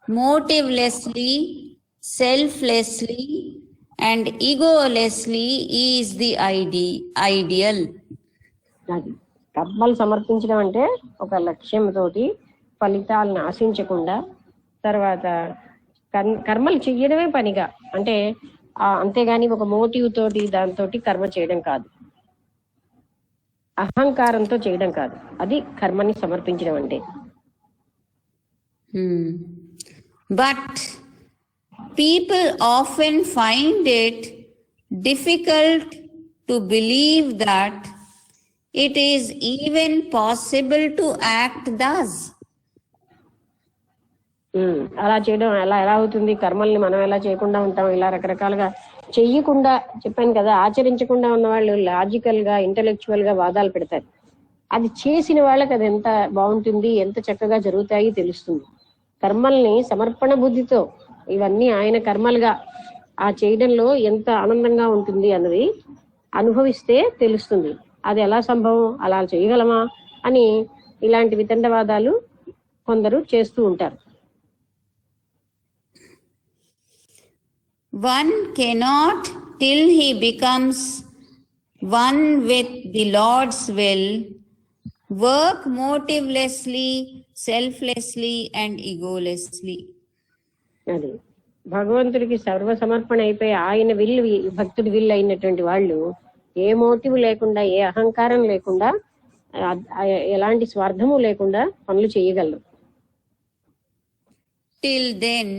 motivelessly, selflessly, and egolessly is the ideal. అది కర్మలు సమర్పించడం అంటే ఒక లక్ష్యంతోటి ఫలితాలను ఆశించకుండా తర్వాత కర్మలు చెయ్యడమే పనిగా, అంటే అంతేగాని ఒక మోటివ్ తోటి దాంతో కర్మ చేయడం కాదు, అహంకారంతో చేయడం కాదు. అది కర్మని సమర్పించడం అంటే. But people often find it difficult to believe that it is even possible to act thus. అలా చేయడం ఎలా అవుతుంది, కర్మల్ని మనం ఎలా చేయకుండా ఉంటాం, ఇలా రకరకాలుగా చెయ్యకుండా, చెప్పాను కదా, ఆచరించకుండా ఉన్న వాళ్ళు లాజికల్ గా ఇంటెలెక్చువల్ గా వాదాలు పెడతారు. అది చేసిన వాళ్ళకి అది ఎంత బాగుంటుంది, ఎంత చక్కగా జరుగుతాయి తెలుస్తుంది. కర్మల్ని సమర్పణ బుద్ధితో ఇవన్నీ ఆయన కర్మలుగా చేయడంలో ఎంత ఆనందంగా ఉంటుంది అన్నది అనుభవిస్తే తెలుస్తుంది. అది ఎలా సంభవం, అలా చేయగలమా అని ఇలాంటి వితండవాదాలు కొందరు చేస్తూ ఉంటారు. One cannot, till he becomes one with the Lord's will, work motivelessly, selflessly and egolessly. అది భగవంతుడికి సర్వసమర్పణ అయిపోయి ఆయన విల్లు, భక్తుడి విల్లు అయినటువంటి వాళ్ళు ఏ మోటివ్ లేకుండా, ఏ అహంకారం లేకుండా, ఎలాంటి స్వార్థము లేకుండా పనులు చేయగలరు. Till then,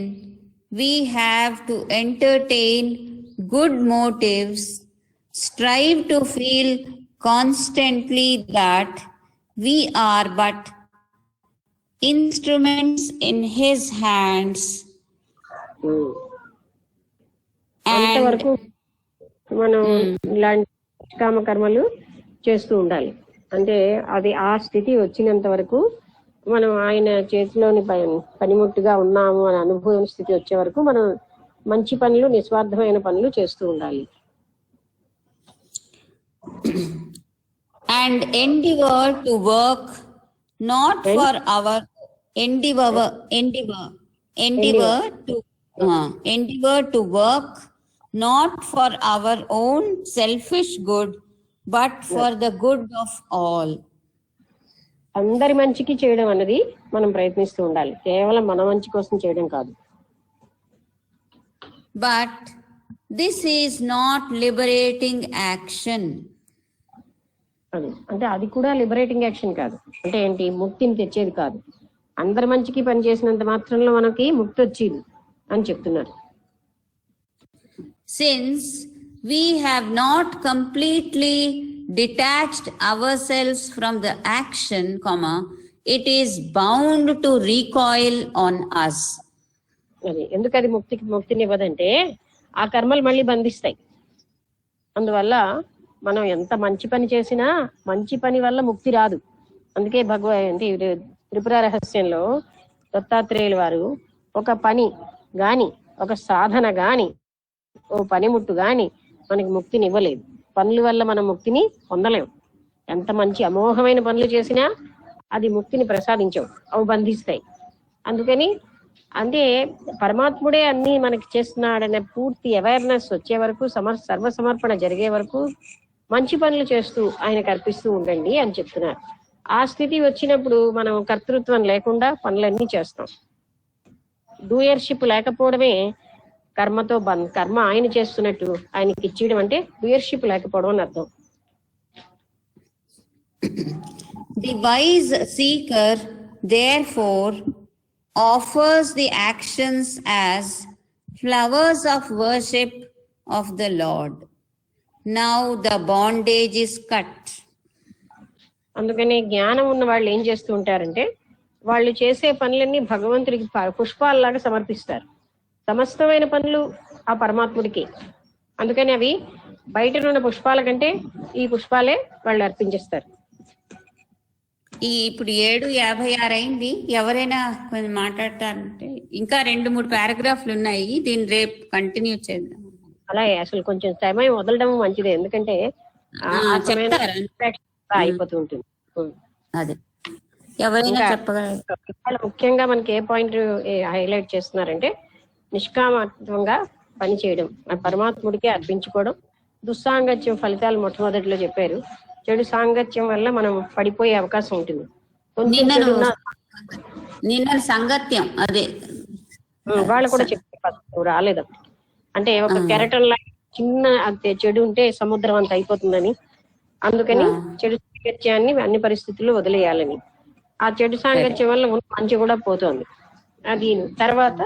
we have to entertain good motives, strive to feel constantly that we are but instruments in his hands. అంతవరకు మనం ఇలాంటి కామ కర్మలు చేస్తూ ఉండాలి. అంటే అది ఆ స్థితి వచ్చినంత వరకు మనం ఆయన చేతిలోని పనిముట్టుగా ఉన్నాము అనే అనుభవం స్థితి వచ్చే వరకు మనం మంచి పనులు, నిస్వార్థమైన పనులు చేస్తూ ఉండాలి. And endeavor to work not for our endeavor to work not for our own selfish good, but for the good of all. అందరి మంచికి చేయడం అన్నది మనం ప్రయత్నిస్తూ ఉండాలి, కేవలం మన మంచి కోసం చేయడం కాదు. But this is not liberating action. అంటే అది కూడా లిబరేటింగ్ యాక్షన్ కాదు. అంటే ఏంటి, ముక్తిని తెచ్చేది కాదు. అందరి మంచికి పని చేసినంత మాత్రంలో మనకి ముక్తి వచ్చేది అని చెప్తున్నారు. Since we have not completely detached ourselves from the action, it is bound to recoil on us. అది ఎందుకు అది ముక్తిని ఇవ్వదంటే ఆ కర్మలు మళ్ళీ బంధిస్తాయి. అందువల్ల మనం ఎంత మంచి పని చేసినా మంచి పని వల్ల ముక్తి రాదు. అందుకే త్రిపుర రహస్యంలో దత్తాత్రేయుల వారు ఒక పని గాని, ఒక సాధన గాని, ఓ పనిముట్టు గాని మనకి ముక్తిని ఇవ్వలేదు. పనుల వల్ల మనం ముక్తిని పొందలేము. ఎంత మంచి అమోఘమైన పనులు చేసినా అది ముక్తిని ప్రసాదించవు, అవి బంధిస్తాయి. అందుకని అంటే పరమాత్ముడే అన్ని మనకి చేస్తున్నాడనే పూర్తి అవేర్నెస్ వచ్చే వరకు, సర్వసమర్పణ జరిగే వరకు మంచి పనులు చేస్తూ ఆయనకు అర్పిస్తూ ఉండండి అని చెప్తున్నారు. ఆ స్థితి వచ్చినప్పుడు మనం కర్తృత్వం లేకుండా పనులన్నీ చేస్తాం. డూయర్షిప్ లేకపోవడమే కర్మతో కర్మ ఆయన చేస్తున్నట్టు ఆయనకి ఇచ్చేయడం అంటే డూయర్షిప్ లేకపోవడం అని అర్థం. The wise seeker therefore offers the actions as flowers of worship of the Lord. Now the bondage is cut. అందుకనే జ్ఞానం ఉన్న వాళ్ళు ఏం చేస్తూ ఉంటారంటే వాళ్ళు చేసే పనులన్నీ భగవంతుడికి పుష్పాలలాగా సమర్పిస్తారు. సమస్తమైన పనులు ఆ పరమాత్ముడికి. అందుకని అవి బయట ఉన్న పుష్పాల కంటే ఈ పుష్పాలే వాళ్ళు అర్పించేస్తారు. ఇప్పుడు 7:56 అయింది. ఎవరైనా కొంచెం మాట్లాడతారంటే ఇంకా 2-3 పారాగ్రాఫ్లు ఉన్నాయి. దీన్ని రేపు కంటిన్యూ చేద్దాం. అలాగే అసలు కొంచెం సమయం వదలడం మంచిదే, ఎందుకంటే అయిపోతూ ఉంటుంది. అదే ఎవరైనా చెప్పగలరు. ముఖ్యంగా మనకి ఏ పాయింట్ హైలైట్ చేస్తున్నారంటే నిష్కామత్వంగా పని చేయడం, పరమాత్ముడికి అర్పించుకోవడం. దుస్సాంగత్యం ఫలితాలు మొట్టమొదటిలో చెప్పారు. చెడు సాంగత్యం వల్ల మనం పడిపోయే అవకాశం ఉంటుంది. నిన్న సంగత్యం అదే వాళ్ళు కూడా చెప్పారు, రాలేదు. అంటే ఒక కెరటం లా చిన్న చెడు ఉంటే సముద్రం అంత అయిపోతుందని, అందుకని చెడు సాంగత్యాన్ని అన్ని పరిస్థితుల్లో వదిలేయాలని. ఆ చెడు సాంగత్యం వల్ల మంచి కూడా పోతుంది. అది తర్వాత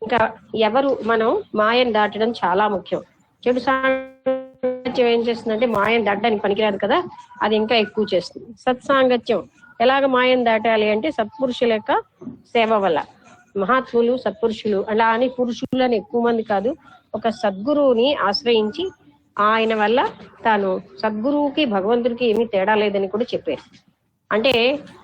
ఇంకా ఎవరు మనం మాయను దాటడం చాలా ముఖ్యం. చెడు సాంగత్యం ఏం చేస్తుందంటే మాయను దాటడానికి పనికిరాదు కదా, అది ఇంకా ఎక్కువ చేస్తుంది. సత్సాంగత్యం ఎలాగ మాయను దాటాలి అంటే సత్పురుషుల యొక్క సేవ వల్ల. మహాత్ములు సత్పురుషులు అలా అని పురుషులు అని ఎక్కువ మంది కాదు, ఒక సద్గురువుని ఆశ్రయించి ఆయన వల్ల తాను సద్గురువుకి భగవంతుడికి ఏమీ తేడా లేదని కూడా చెప్పారు. అంటే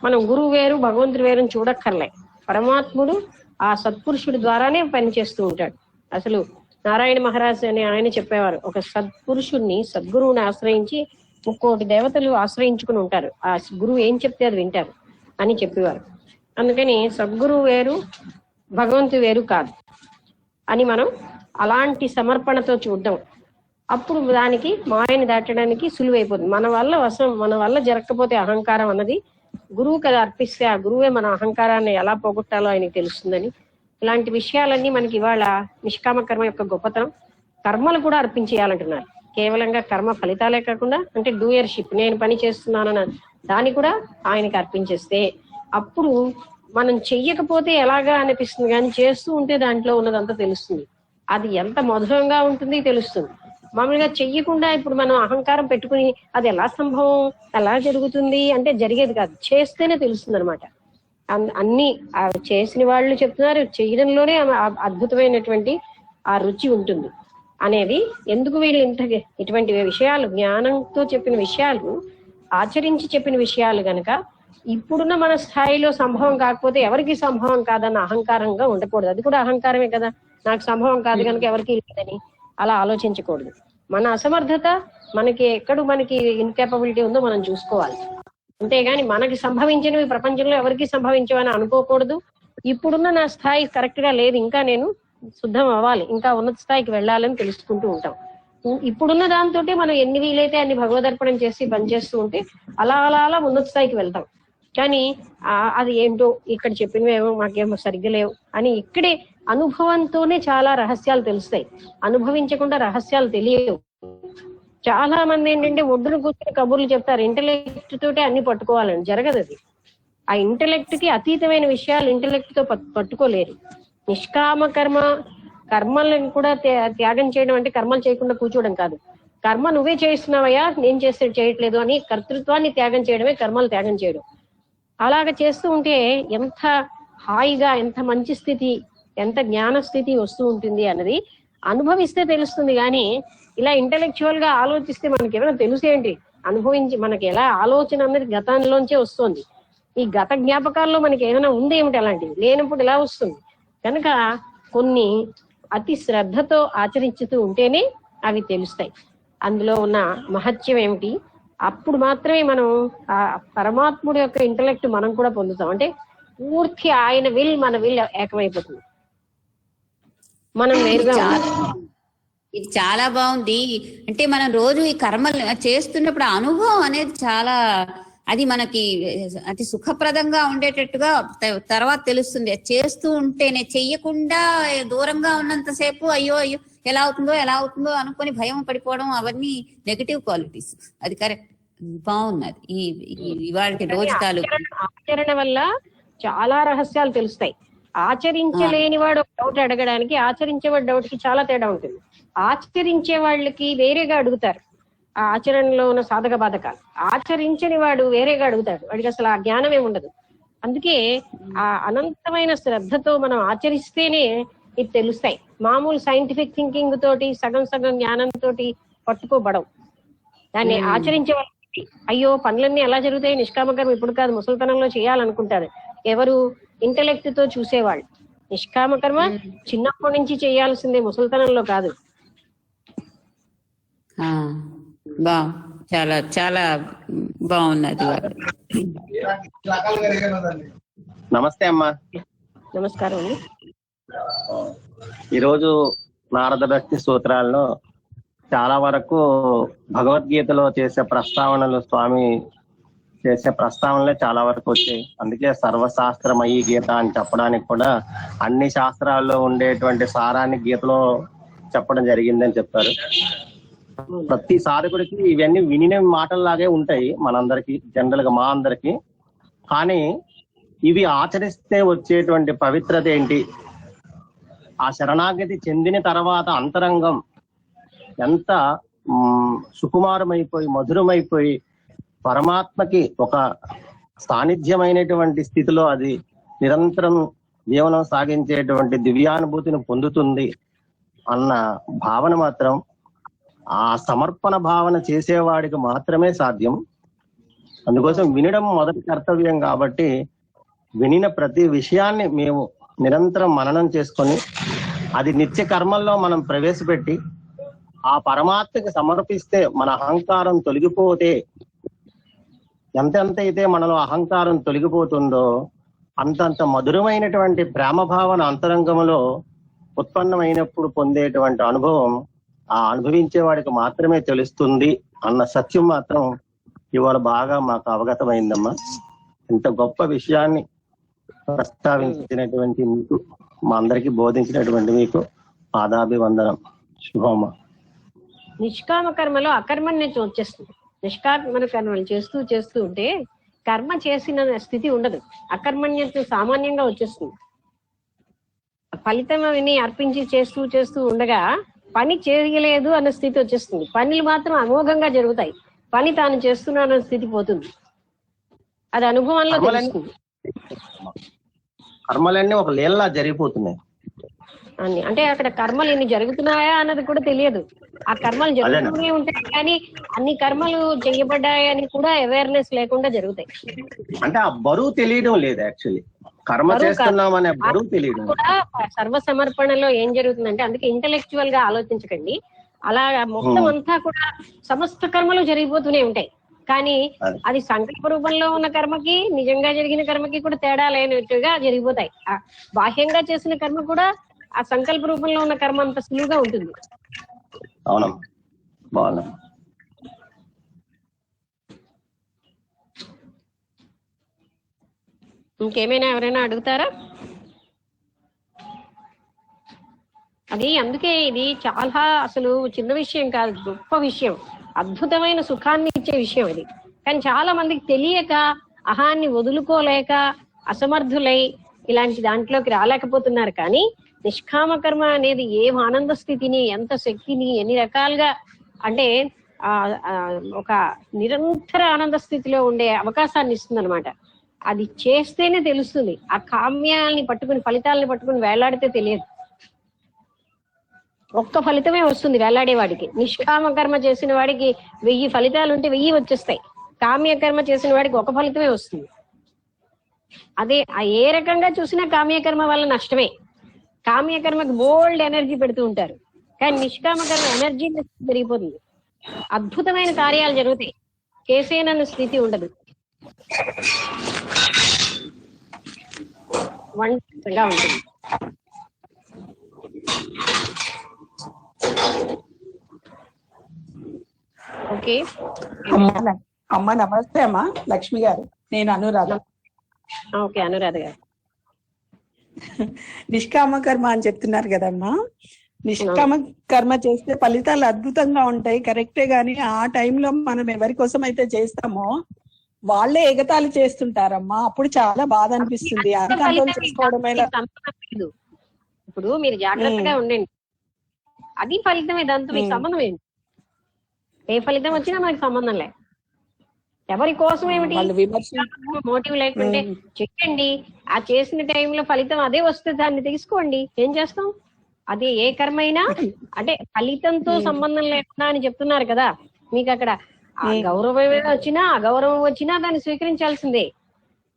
మనం గురువు వేరు భగవంతుడు వేరు అని చూడక్కర్లే, పరమాత్ముడు ఆ సత్పురుషుడి ద్వారానే పనిచేస్తూ ఉంటాడు. అసలు నారాయణ మహారాజ్ అని ఆయన చెప్పేవారు, ఒక సత్పురుషుడిని సద్గురువుని ఆశ్రయించి 3,000,000 దేవతలు ఆశ్రయించుకుని ఉంటారు, ఆ గురువు ఏం చెప్తే అది వింటారు అని చెప్పేవారు. అందుకని సద్గురువు వేరు భగవంతుడు వేరు కాదు అని మనం అలాంటి సమర్పణతో చూడడం, అప్పుడు దానికి మాయని దాటడానికి సులువైపోతుంది. మన వల్ల జరగకపోతే అహంకారం అన్నది గురువు కదా అర్పిస్తే ఆ గురువే మన అహంకారాన్ని ఎలా పోగొట్టాలో ఆయనకి తెలుస్తుందని. ఇలాంటి విషయాలన్నీ మనకి ఇవాళ నిష్కామ కర్మ యొక్క గొప్పతనం. కర్మలు కూడా అర్పించేయాలంటున్నారు, కేవలంగా కర్మ ఫలితాలే కాకుండా, అంటే డూయర్షిప్, నేను పని చేస్తున్నానన్న దాన్ని కూడా ఆయనకి అర్పించేస్తే అప్పుడు మనం చెయ్యకపోతే ఎలాగా అనిపిస్తుంది, కానీ చేస్తూ ఉంటే దాంట్లో ఉన్నదంతా తెలుస్తుంది. అది ఎంత మధురంగా ఉంటుంది తెలుస్తుంది. మామూలుగా చెయ్యకుండా ఇప్పుడు మనం అహంకారం పెట్టుకుని అది ఎలా సంభవం ఎలా జరుగుతుంది అంటే జరిగేది కాదు, చేస్తేనే తెలుస్తుంది అనమాట. అన్ని చేసిన వాళ్ళు చెప్తున్నారు, చేయడంలోనే అద్భుతమైనటువంటి ఆ రుచి ఉంటుంది అనేది. ఎందుకు వీళ్ళు ఇటువంటి విషయాలు జ్ఞానంతో చెప్పిన విషయాలు ఆచరించి చెప్పిన విషయాలు గనక ఇప్పుడున్న మన స్థాయిలో సంభవం కాకపోతే ఎవరికి సంభవం కాదన్న అహంకారంగా ఉండకూడదు. అది కూడా అహంకారమే కదా, నాకు సంభవం కాదు కనుక ఎవరికి లేదని అలా ఆలోచించకూడదు. మన అసమర్థత మనకి మనకి ఇన్కేపబిలిటీ ఉందో మనం చూసుకోవాలి, అంతేగాని మనకి సంభవించినవి ప్రపంచంలో ఎవరికి సంభవించవని అనుకోకూడదు. ఇప్పుడున్న నా స్థాయి కరెక్ట్ గా లేదు, ఇంకా నేను శుద్ధం అవ్వాలి, ఇంకా ఉన్నత స్థాయికి వెళ్ళాలని తెలుసుకుంటూ ఉంటాం. ఇప్పుడున్న దాంతో మనం ఎన్ని వీలైతే అన్ని భగవదర్పణం చేసి పనిచేస్తూ ఉంటే అలా అలా అలా ఉన్నత స్థాయికి వెళ్తాం. కానీ అది ఏంటో ఇక్కడ చెప్పినవేమో మాకేమో సరిగ్గా లేవు అని ఇక్కడే అనుభవంతోనే చాలా రహస్యాలు తెలుస్తాయి. అనుభవించకుండా రహస్యాలు తెలియవు. చాలా మంది ఏంటంటే ఒడ్డును కూర్చొని కబుర్లు చెప్తారు, ఇంటలెక్ట్ తోటే అన్ని పట్టుకోవాలని. జరగదు అది. ఆ ఇంటలెక్ట్ కి అతీతమైన విషయాలు ఇంటలెక్ట్ తో పట్టుకోలేరు. నిష్కామ కర్మలను కూడా త్యాగం చేయడం అంటే కర్మలు చేయకుండా కూర్చోవడం కాదు. కర్మ నువ్వే చేస్తున్నావయ్యా, నేను చేస్తే చేయట్లేదు అని కర్తృత్వాన్ని త్యాగం చేయడమే కర్మలు త్యాగం చేయడం. అలాగ చేస్తూ ఉంటే ఎంత హాయిగా, ఎంత మంచి స్థితి, ఎంత జ్ఞాన స్థితి వస్తూ ఉంటుంది అన్నది అనుభవిస్తే తెలుస్తుంది. కానీ ఇలా ఇంటెలెక్చువల్ గా ఆలోచిస్తే మనకి ఏమైనా తెలుసేంటి? అనుభవించి మనకి ఎలా ఆలోచన అన్నది గతంలోంచే వస్తుంది. ఈ గత జ్ఞాపకాల్లో మనకి ఏమైనా ఉంది ఏమిటి? అలాంటివి లేనప్పుడు ఎలా వస్తుంది? కనుక కొన్ని అతి శ్రద్ధతో ఆచరించుతూ ఉంటేనే అవి తెలుస్తాయి, అందులో ఉన్న మహత్యం ఏమిటి. అప్పుడు మాత్రమే మనం ఆ పరమాత్ముడి యొక్క ఇంటలెక్ట్ మనం కూడా పొందుతాం. అంటే పూర్తి ఆయన మన విల్ ఏకమైపోతుంది, మనం వేరుగా. ఇది చాలా బాగుంది. అంటే మనం రోజు ఈ కర్మలు చేస్తున్నప్పుడు అనుభవం అనేది చాలా, అది మనకి అతి సుఖప్రదంగా ఉండేటట్టుగా తర్వాత తెలుస్తుంది. చేస్తూ ఉంటేనే, చెయ్యకుండా దూరంగా ఉన్నంతసేపు అయ్యో అయ్యో ఎలా అవుతుందో అనుకొని భయం పడిపోవడం, అవన్నీ నెగటివ్ క్వాలిటీస్. అది కరెక్ట్, బాగున్నది. ఇవాళ రోజు ఆచరణ వల్ల చాలా రహస్యాలు తెలుస్తాయి. ఆచరించలేని వాడు ఒక డౌట్ అడగడానికి, ఆచరించేవాడు డౌట్ కి చాలా తేడా ఉంటుంది. ఆచరించే వాళ్ళకి వేరేగా అడుగుతారు ఆ ఆచరణలో ఉన్న సాధక బాధకాలు, ఆచరించని వాడు వేరేగా అడుగుతాడు, వాడికి అసలు ఆ జ్ఞానమే ఉండదు. అందుకే ఆ అనంతమైన శ్రద్ధతో మనం ఆచరిస్తేనే ఇది తెలుస్తాయి. మామూలు సైంటిఫిక్ థింకింగ్ తోటి సగం జ్ఞానంతో పట్టుకోబడవు. దాన్ని ఆచరించే వాళ్ళకి అయ్యో పనులన్నీ ఎలా జరుగుతాయి, నిష్కామకర్మ ఇప్పుడు కాదు ముసలితనంలో చేయాలనుకుంటారు ఎవరు? ఇంటలెక్ట్ తో చూసేవాళ్ళు. నిష్కామకర్మ చిన్నప్పటి నుంచి చేయాల్సిందే, ముసలితనంలో కాదు. చాలా చాలా బాగున్నది. నమస్తే అమ్మా. నమస్కారం అండి. ఈరోజు నారద భక్తి సూత్రాల్లో చాలా వరకు భగవద్గీతలో చేసే ప్రస్తావనలు, స్వామి చేసే ప్రస్తావనలే చాలా వరకు వచ్చాయి. అందుకే సర్వశాస్త్రమయీ గీత అని చెప్పడానికి కూడా అన్ని శాస్త్రాల్లో ఉండేటువంటి సారాన్ని గీతలో చెప్పడం జరిగిందని చెప్తారు. ప్రతి సాధకుడికి ఇవన్నీ వినిన మాటల్లాగే ఉంటాయి మనందరికి, జనరల్ గా మా అందరికి. కానీ ఇవి ఆచరిస్తే వచ్చేటువంటి పవిత్రత ఏంటి, ఆ శరణాగతి చెందిన తర్వాత అంతరంగం ఎంత సుకుమారమైపోయి మధురమైపోయి పరమాత్మకి ఒక సాన్నిధ్యమైనటువంటి స్థితిలో అది నిరంతరం జీవనం సాగించేటువంటి దివ్యానుభూతిని పొందుతుంది అన్న భావన మాత్రం ఆ సమర్పణ భావన చేసేవాడికి మాత్రమే సాధ్యం. అందుకోసం వినడం మొదటి కర్తవ్యం కాబట్టి వినిన ప్రతి విషయాన్ని మేము నిరంతరం మననం చేసుకొని అది నిత్య కర్మల్లో మనం ప్రవేశపెట్టి ఆ పరమాత్మకి సమర్పిస్తే మన అహంకారం తొలగిపోతే, ఎంతెంత అయితే మనలో అహంకారం తొలగిపోతుందో అంతంత మధురమైనటువంటి ప్రేమ భావన అంతరంగంలో ఉత్పన్నమైనప్పుడు పొందేటువంటి అనుభవం ఆ అనుభవించే వాడికి మాత్రమే తెలుస్తుంది అన్న సత్యం మాత్రం ఇవాళ బాగా మాకు అవగతమైందమ్మా. ఇంత గొప్ప విషయాన్ని ప్రస్తావించినటువంటి మీకు, మా అందరికి బోధించినటువంటి మీకు పాదాభివందనం. శుభమ్మా. నిష్కామ కర్మలో అకర్మణ్యత వచ్చేస్తుంది. నిష్కామ కర్మలు చేస్తూ చేస్తూ ఉంటే కర్మ చేసిన స్థితి ఉండదు, అకర్మణ్యత సామాన్యంగా వచ్చేస్తుంది. ఫలితం విని అర్పించి చేస్తూ చేస్తూ ఉండగా పని చేయలేదు అన్న స్థితి వచ్చేస్తుంది. పనులు మాత్రం అమోఘంగా జరుగుతాయి, పని తాను చేస్తున్నానన్న స్థితి పోతుంది. అది అనుభవంలో తెలుస్తుంది. కర్మలన్నీ ఒక లీలలా జరిగిపోతున్నాయి అన్ని, అంటే అక్కడ కర్మలు ఎన్ని జరుగుతున్నాయా అన్నది కూడా తెలియదు. ఆ కర్మలు జరుగుతూనే ఉంటాయి కానీ అన్ని కర్మలు చేయబడ్డాయని కూడా అవేర్నెస్ లేకుండా జరుగుతాయి. అంటే ఆ బరువు తెలియడం లేదు, యాక్చువల్లీ కర్మ చేస్తున్నాం అనే బరువు తెలియడం కూడా. సర్వ సమర్పణలో ఏం జరుగుతుందంటే, అందుకే ఇంటలెక్చువల్ గా ఆలోచించకండి, అలా మొత్తం అంతా కూడా సమస్త కర్మలు జరిగిపోతూనే ఉంటాయి. కానీ అది సంకల్ప రూపంలో ఉన్న కర్మకి నిజంగా జరిగిన కర్మకి కూడా తేడా లేనట్టుగా జరిగిపోతాయి. బాహ్యంగా చేసిన కర్మ కూడా ఆ సంకల్ప రూపంలో ఉన్న కర్మ అంత సులువుగా ఉంటుంది. అవునమ్మా, బాగున్నా. ఇంకేమైనా ఎవరైనా అడుగుతారా? అది అందుకే ఇది చాలా అసలు చిన్న విషయం కాదు, గొప్ప విషయం, అద్భుతమైన సుఖాన్ని ఇచ్చే విషయం ఇది. కానీ చాలా మందికి తెలియక, అహాన్ని వదులుకోలేక, అసమర్థులై ఇలాంటి దాంట్లోకి రాలేకపోతున్నారు. కానీ నిష్కామ కర్మ అనేది ఏం ఆనంద స్థితిని, ఎంత శక్తిని, ఎన్ని రకాలుగా, అంటే ఒక నిరంతర ఆనంద స్థితిలో ఉండే అవకాశాన్ని ఇస్తుంది అనమాట. అది చేస్తేనే తెలుస్తుంది. ఆ కామ్యాలని పట్టుకుని, ఫలితాలని పట్టుకుని వేలాడితే తెలియదు. ఒక్క ఫలితమే వస్తుంది వేలాడేవాడికి. నిష్కామ కర్మ చేసిన వాడికి 1000 ఫలితాలు ఉంటే 1000 వచ్చేస్తాయి. కామ్య కర్మ చేసిన వాడికి ఒక ఫలితమే వస్తుంది. అదే ఏ రకంగా చూసినా కామ్యకర్మ వల్ల నష్టమే. కామ్యకర్మకి బోల్డ్ ఎనర్జీ పెడుతూ ఉంటారు, కానీ నిష్కామ కర్మ ఎనర్జీ పెరిగిపోతుంది, అద్భుతమైన కార్యాలు జరుగుతాయి, చేసేనన్న స్థితి ఉండదు, వంటగా ఉంటుంది. ఓకే అమ్మ నమస్తే అమ్మా. లక్ష్మి గారు, నేను అనురాధ. ఓకే అనురాధ గారు. నిష్కామ కర్మ అని చెప్తున్నారు కదమ్మా. నిష్కామ కర్మ చేస్తే ఫలితాలు అద్భుతంగా ఉంటాయి, కరెక్టే. గాని ఆ టైంలో మనం ఎవరి కోసం అయితే చేస్తామో వాళ్ళే ఎగతాళి చేస్తుంటారమ్మా. అప్పుడు చాలా బాధ అనిపిస్తుంది. ఇప్పుడు మీరు జాగ్రత్తగా ఉండండి, అది ఫలితమే, దాంతో మీకు సంబంధం ఏంటి? ఏ ఫలితం వచ్చినా మనకి సంబంధం లేదు. ఎవరి కోసం ఏమిటి మోటివ్ లేకుంటే చెయ్యండి. ఆ చేసిన టైంలో ఫలితం అదే వస్తే దాన్ని తీసుకోండి, ఏం చేస్తాం? అది ఏ కర్మ అయినా అంటే ఫలితంతో సంబంధం లేకుండా అని చెప్తున్నారు కదా. మీకు అక్కడ ఆ గౌరవం వచ్చినా అగౌరవం వచ్చినా దాన్ని స్వీకరించాల్సిందే.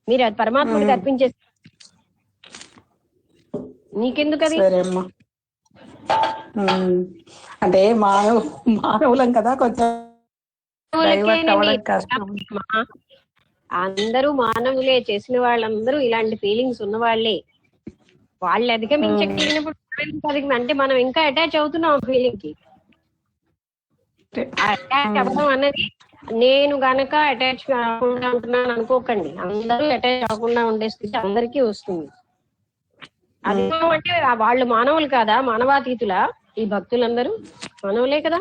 మీరు అది పరమాత్ముడికి అర్పించేసి నీకెందుకు అది? అంటే మానవులం కదా, కొంచెం అందరూ మానవులే, చేసిన వాళ్ళందరూ ఇలాంటి ఫీలింగ్స్ ఉన్న వాళ్ళే. వాళ్ళు అధిగమించగలిగినప్పుడు అంటే మనం ఇంకా అటాచ్ అవుతున్నాం ఆ ఫీలింగ్ కి. అటాచ్ అవ్వడం అన్నది నేను గనక అటాచ్ కాకుండా ఉంటున్నాను అనుకోకండి, అందరూ అటాచ్ అవ్వకుండా ఉండే స్థితి అందరికీ వస్తుంది. అది అంటే వాళ్ళు మానవులు కాదా, మానవాతీతులా? ఈ భక్తులందరూ మనవులే కదా.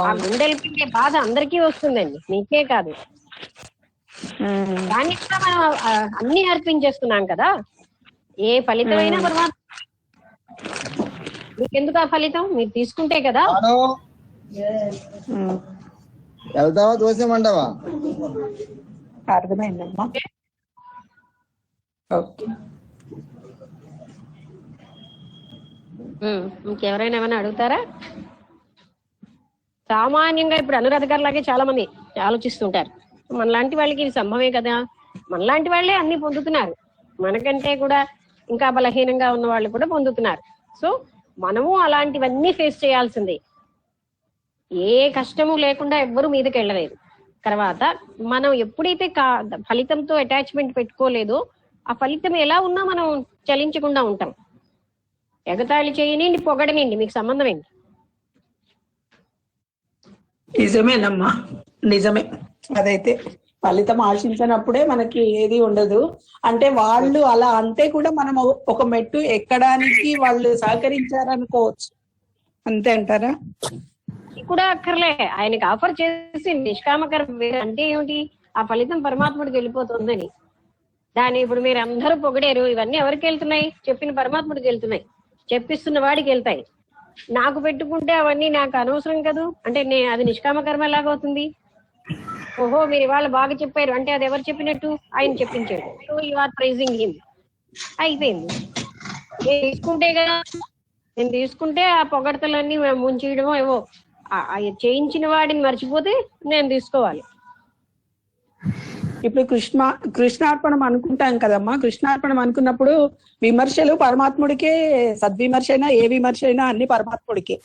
ఆ గుండెలు పెట్టే బాధ అందరికీ వస్తుందండి, నీకే కాదు. దాన్ని కూడా మనం అన్ని అర్పించేస్తున్నాం కదా. ఏ ఫలితమైనా పరమాత్మ మీకెందుకు ఆ ఫలితం, మీరు తీసుకుంటే కదా. వెళ్తావా దోసేమంటావా? అర్థమైందమ్మా. ఓకే, ఇంకెవరైనా ఏమైనా అడుగుతారా? సామాన్యంగా ఇప్పుడు అనురాధ గారి లాగే చాలా మంది ఆలోచిస్తుంటారు, మనలాంటి వాళ్ళకి ఇది సంభవమే కదా, మనలాంటి వాళ్ళే అన్ని పొందుతున్నారు, మనకంటే కూడా ఇంకా బలహీనంగా ఉన్న వాళ్ళు కూడా పొందుతున్నారు. సో మనము అలాంటివన్నీ ఫేస్ చేయాల్సిందే. ఏ కష్టము లేకుండా ఎవ్వరూ మీదకి వెళ్ళలేదు. తర్వాత మనం ఎప్పుడైతే ఫలితంతో అటాచ్మెంట్ పెట్టుకోలేదో ఆ ఫలితం ఎలా ఉన్నా మనం చలించకుండా ఉంటాం. ఎగతాళి చేయనండి, పొగడనండి, మీకు సంబంధం ఏంటి? నిజమేనమ్మా, నిజమే. అదైతే ఫలితం ఆశించినప్పుడే మనకి ఏది ఉండదు. అంటే వాళ్ళు అలా అంటే కూడా మనం ఒక మెట్టు ఎక్కడానికి వాళ్ళు సహకరించారనుకోవచ్చు, అంతే అంటారా? కూడా అక్కర్లే, ఆయనకి ఆఫర్ చేసి నిష్కామకరం అంటే ఏమిటి, ఆ ఫలితం పరమాత్ముడికి వెళ్ళిపోతుందని. దాన్ని ఇప్పుడు మీరు అందరూ పొగిడారు, ఇవన్నీ ఎవరికి వెళ్తున్నాయి? చెప్పిన పరమాత్ముడికి వెళ్తున్నాయి, చెప్పిస్తున్న వాడికి వెళ్తాయి. నాకు పెట్టుకుంటే అవన్నీ నాకు అనవసరం కదూ, అంటే అది నిష్కామకర్మ ఎలాగవుతుంది? ఓహో మీరు ఇవాళ బాగా చెప్పారు అంటే అది ఎవరు చెప్పినట్టు? ఆయన చెప్పించాడు, so you are praising him, అయిపోయింది. నేను తీసుకుంటే కదా, నేను తీసుకుంటే ఆ పొగడతలన్నీ ముంచేయడమో ఏవో చేయించిన వాడిని మర్చిపోతే నేను తీసుకోవాలి. ఇప్పుడు కృష్ణార్పణం అనుకుంటాం కదమ్మా. కృష్ణార్పణం అనుకున్నప్పుడు విమర్శలు పరమాత్ముడికే, సద్విమర్శ అయినా ఏ విమర్శ అయినా అన్ని పరమాత్ముడికే,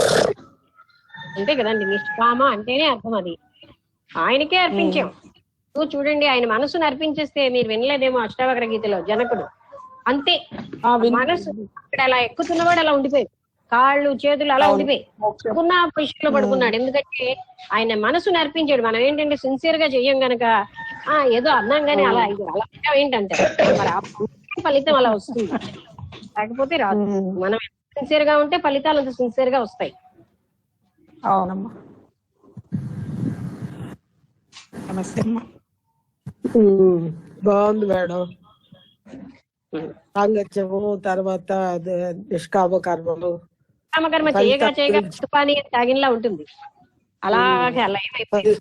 అంతే కదండి. నిష్కామ అంటేనే అర్థం అది, ఆయనకే అర్పించాం. చూడండి, ఆయన మనసును అర్పించేస్తే మీరు వినలేదేమో అష్టావక్ర గీతలో జనకుడు అంతే, మనసు అక్కడ అలా ఎక్కుతున్నవాడు అలా ఉండిపోయాడు, కాళ్ళు చేతులు అలా ఉండిపోయి ఉన్న పొజిషన్ లో పడుకున్నాడు. ఎందుకంటే ఆయన మనసును అర్పించాడు. మనం ఏంటంటే సిన్సియర్ గా చెయ్యం గనక ఏదో అన్నాం గానీ అలా అలా ఏంటంటే మరి ఆ ఫలితం అలా వస్తుంది, లేకపోతే రాదు. మనం సిన్సియర్ గా ఉంటే ఫలితాలు అంత సిన్సియర్ గా వస్తాయి. అవునమ్మా. నమస్తే అమ్మా. బాగుంది మేడం. సాంగత్యము, తర్వాత నిష్కామ కర్మలు, నిష్కామకర్మ చేయగా చేయగా తుపానీ తాగినలా ఉంటుంది, అలాగే అలా ఏమైపోయింది.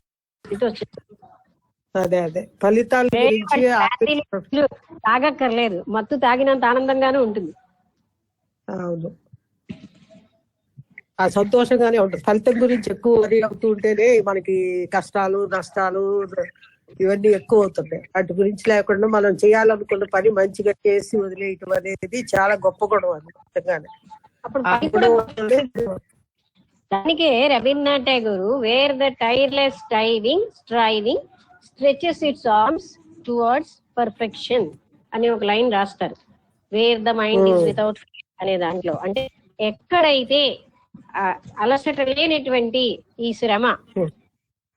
అదే ఫలితాల గురించి తాగక్కర్లేదు, మత్తు తాగినంత ఆనందంగానే ఉంటుంది. అవును, ఆ సంతోషంగానే ఉంటుంది. ఫలితం గురించి ఎక్కువ వరి అవుతూ ఉంటేనే మనకి కష్టాలు నష్టాలు ఇవన్నీ ఎక్కువ అవుతున్నాయి. వాటి గురించి లేకుండా మనం చేయాలనుకున్న పని మంచిగా చేసి వదిలేయటం అనేది చాలా గొప్ప గుణం. అది దానికే Rabindranath Tagore where the tireless striving stretches its arms towards perfection అని ఒక లైన్ రాస్తారు. Where the mind is without fear అనే దాంట్లో, అంటే ఎక్కడైతే అలసట లేనటువంటి ఈ శ్రమ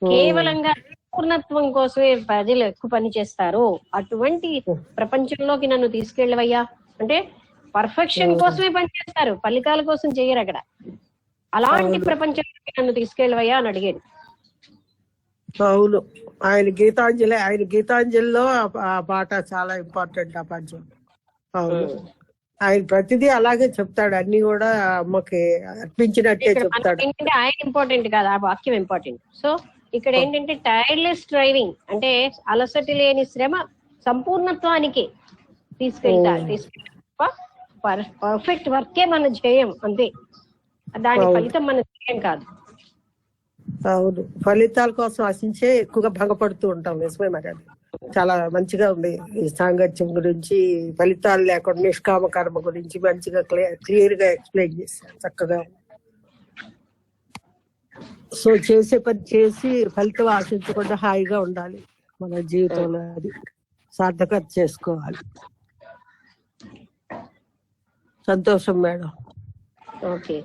కేవలంగా పూర్ణత్వం కోసమే ప్రజలు ఎక్కువ పని చేస్తారు, అటువంటి ప్రపంచంలోకి నన్ను తీసుకెళ్ళవయ్యా అంటే పర్ఫెక్షన్ కోసమే పనిచేస్తారు, ఫలితాల కోసం చెయ్యరు అక్కడ. అలాంటి ప్రపంచంలోకి నన్ను తీసుకెళ్ళవయ్యా అని అడిగాడు. అవును, ఆయన గీతాంజలిలో ఆ పాట చాలా ఇంపార్టెంట్ ఆ పద్యం. అవును, ఆయన ప్రతిదీ అలాగే చెప్తాడు, అన్ని కూడా అమ్మకి అర్పించినట్టే చెప్తాడు. ఏంటంటే ఆయన ఇంపార్టెంట్ కాదు, ఆ వాక్యం ఇంపార్టెంట్. సో ఇక్కడ ఏంటంటే టైర్లెస్ డ్రైవింగ్ అంటే అలసటి లేని శ్రమ సంపూర్ణత్వానికి తీసుకెళ్తారు. పర్ఫెక్ట్ వర్కే మనం చేయం, అంతే. దాని ఫలితం మనం చేయం కాదు. అవును, ఫలితాల కోసం ఆశించే ఎక్కువగా భంగపడుతూ ఉంటాం. నిజమే మరి. అది చాలా మంచిగా ఉంది. ఈ సాంగత్యం గురించి, ఫలితాలు లేకుండా నిష్కామ కర్మ గురించి మంచిగా క్లియర్ గా ఎక్స్ప్లెయిన్ చేశారు, చక్కగా. సో చేసే పని చేసి ఫలితం ఆశించకుండా హాయిగా ఉండాలి మన జీవితంలో, అది సార్థకత చేసుకోవాలి. సంతోషం మేడం. ఓకే,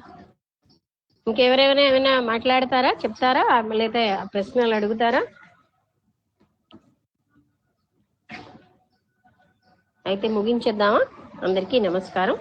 ఇంకెవరెవరైనా ఏమైనా మాట్లాడతారా, చెప్తారా, లేకపోతే ప్రశ్నలు అడుగుతారా? అయితే ముగించేద్దామా? అందరికీ నమస్కారం.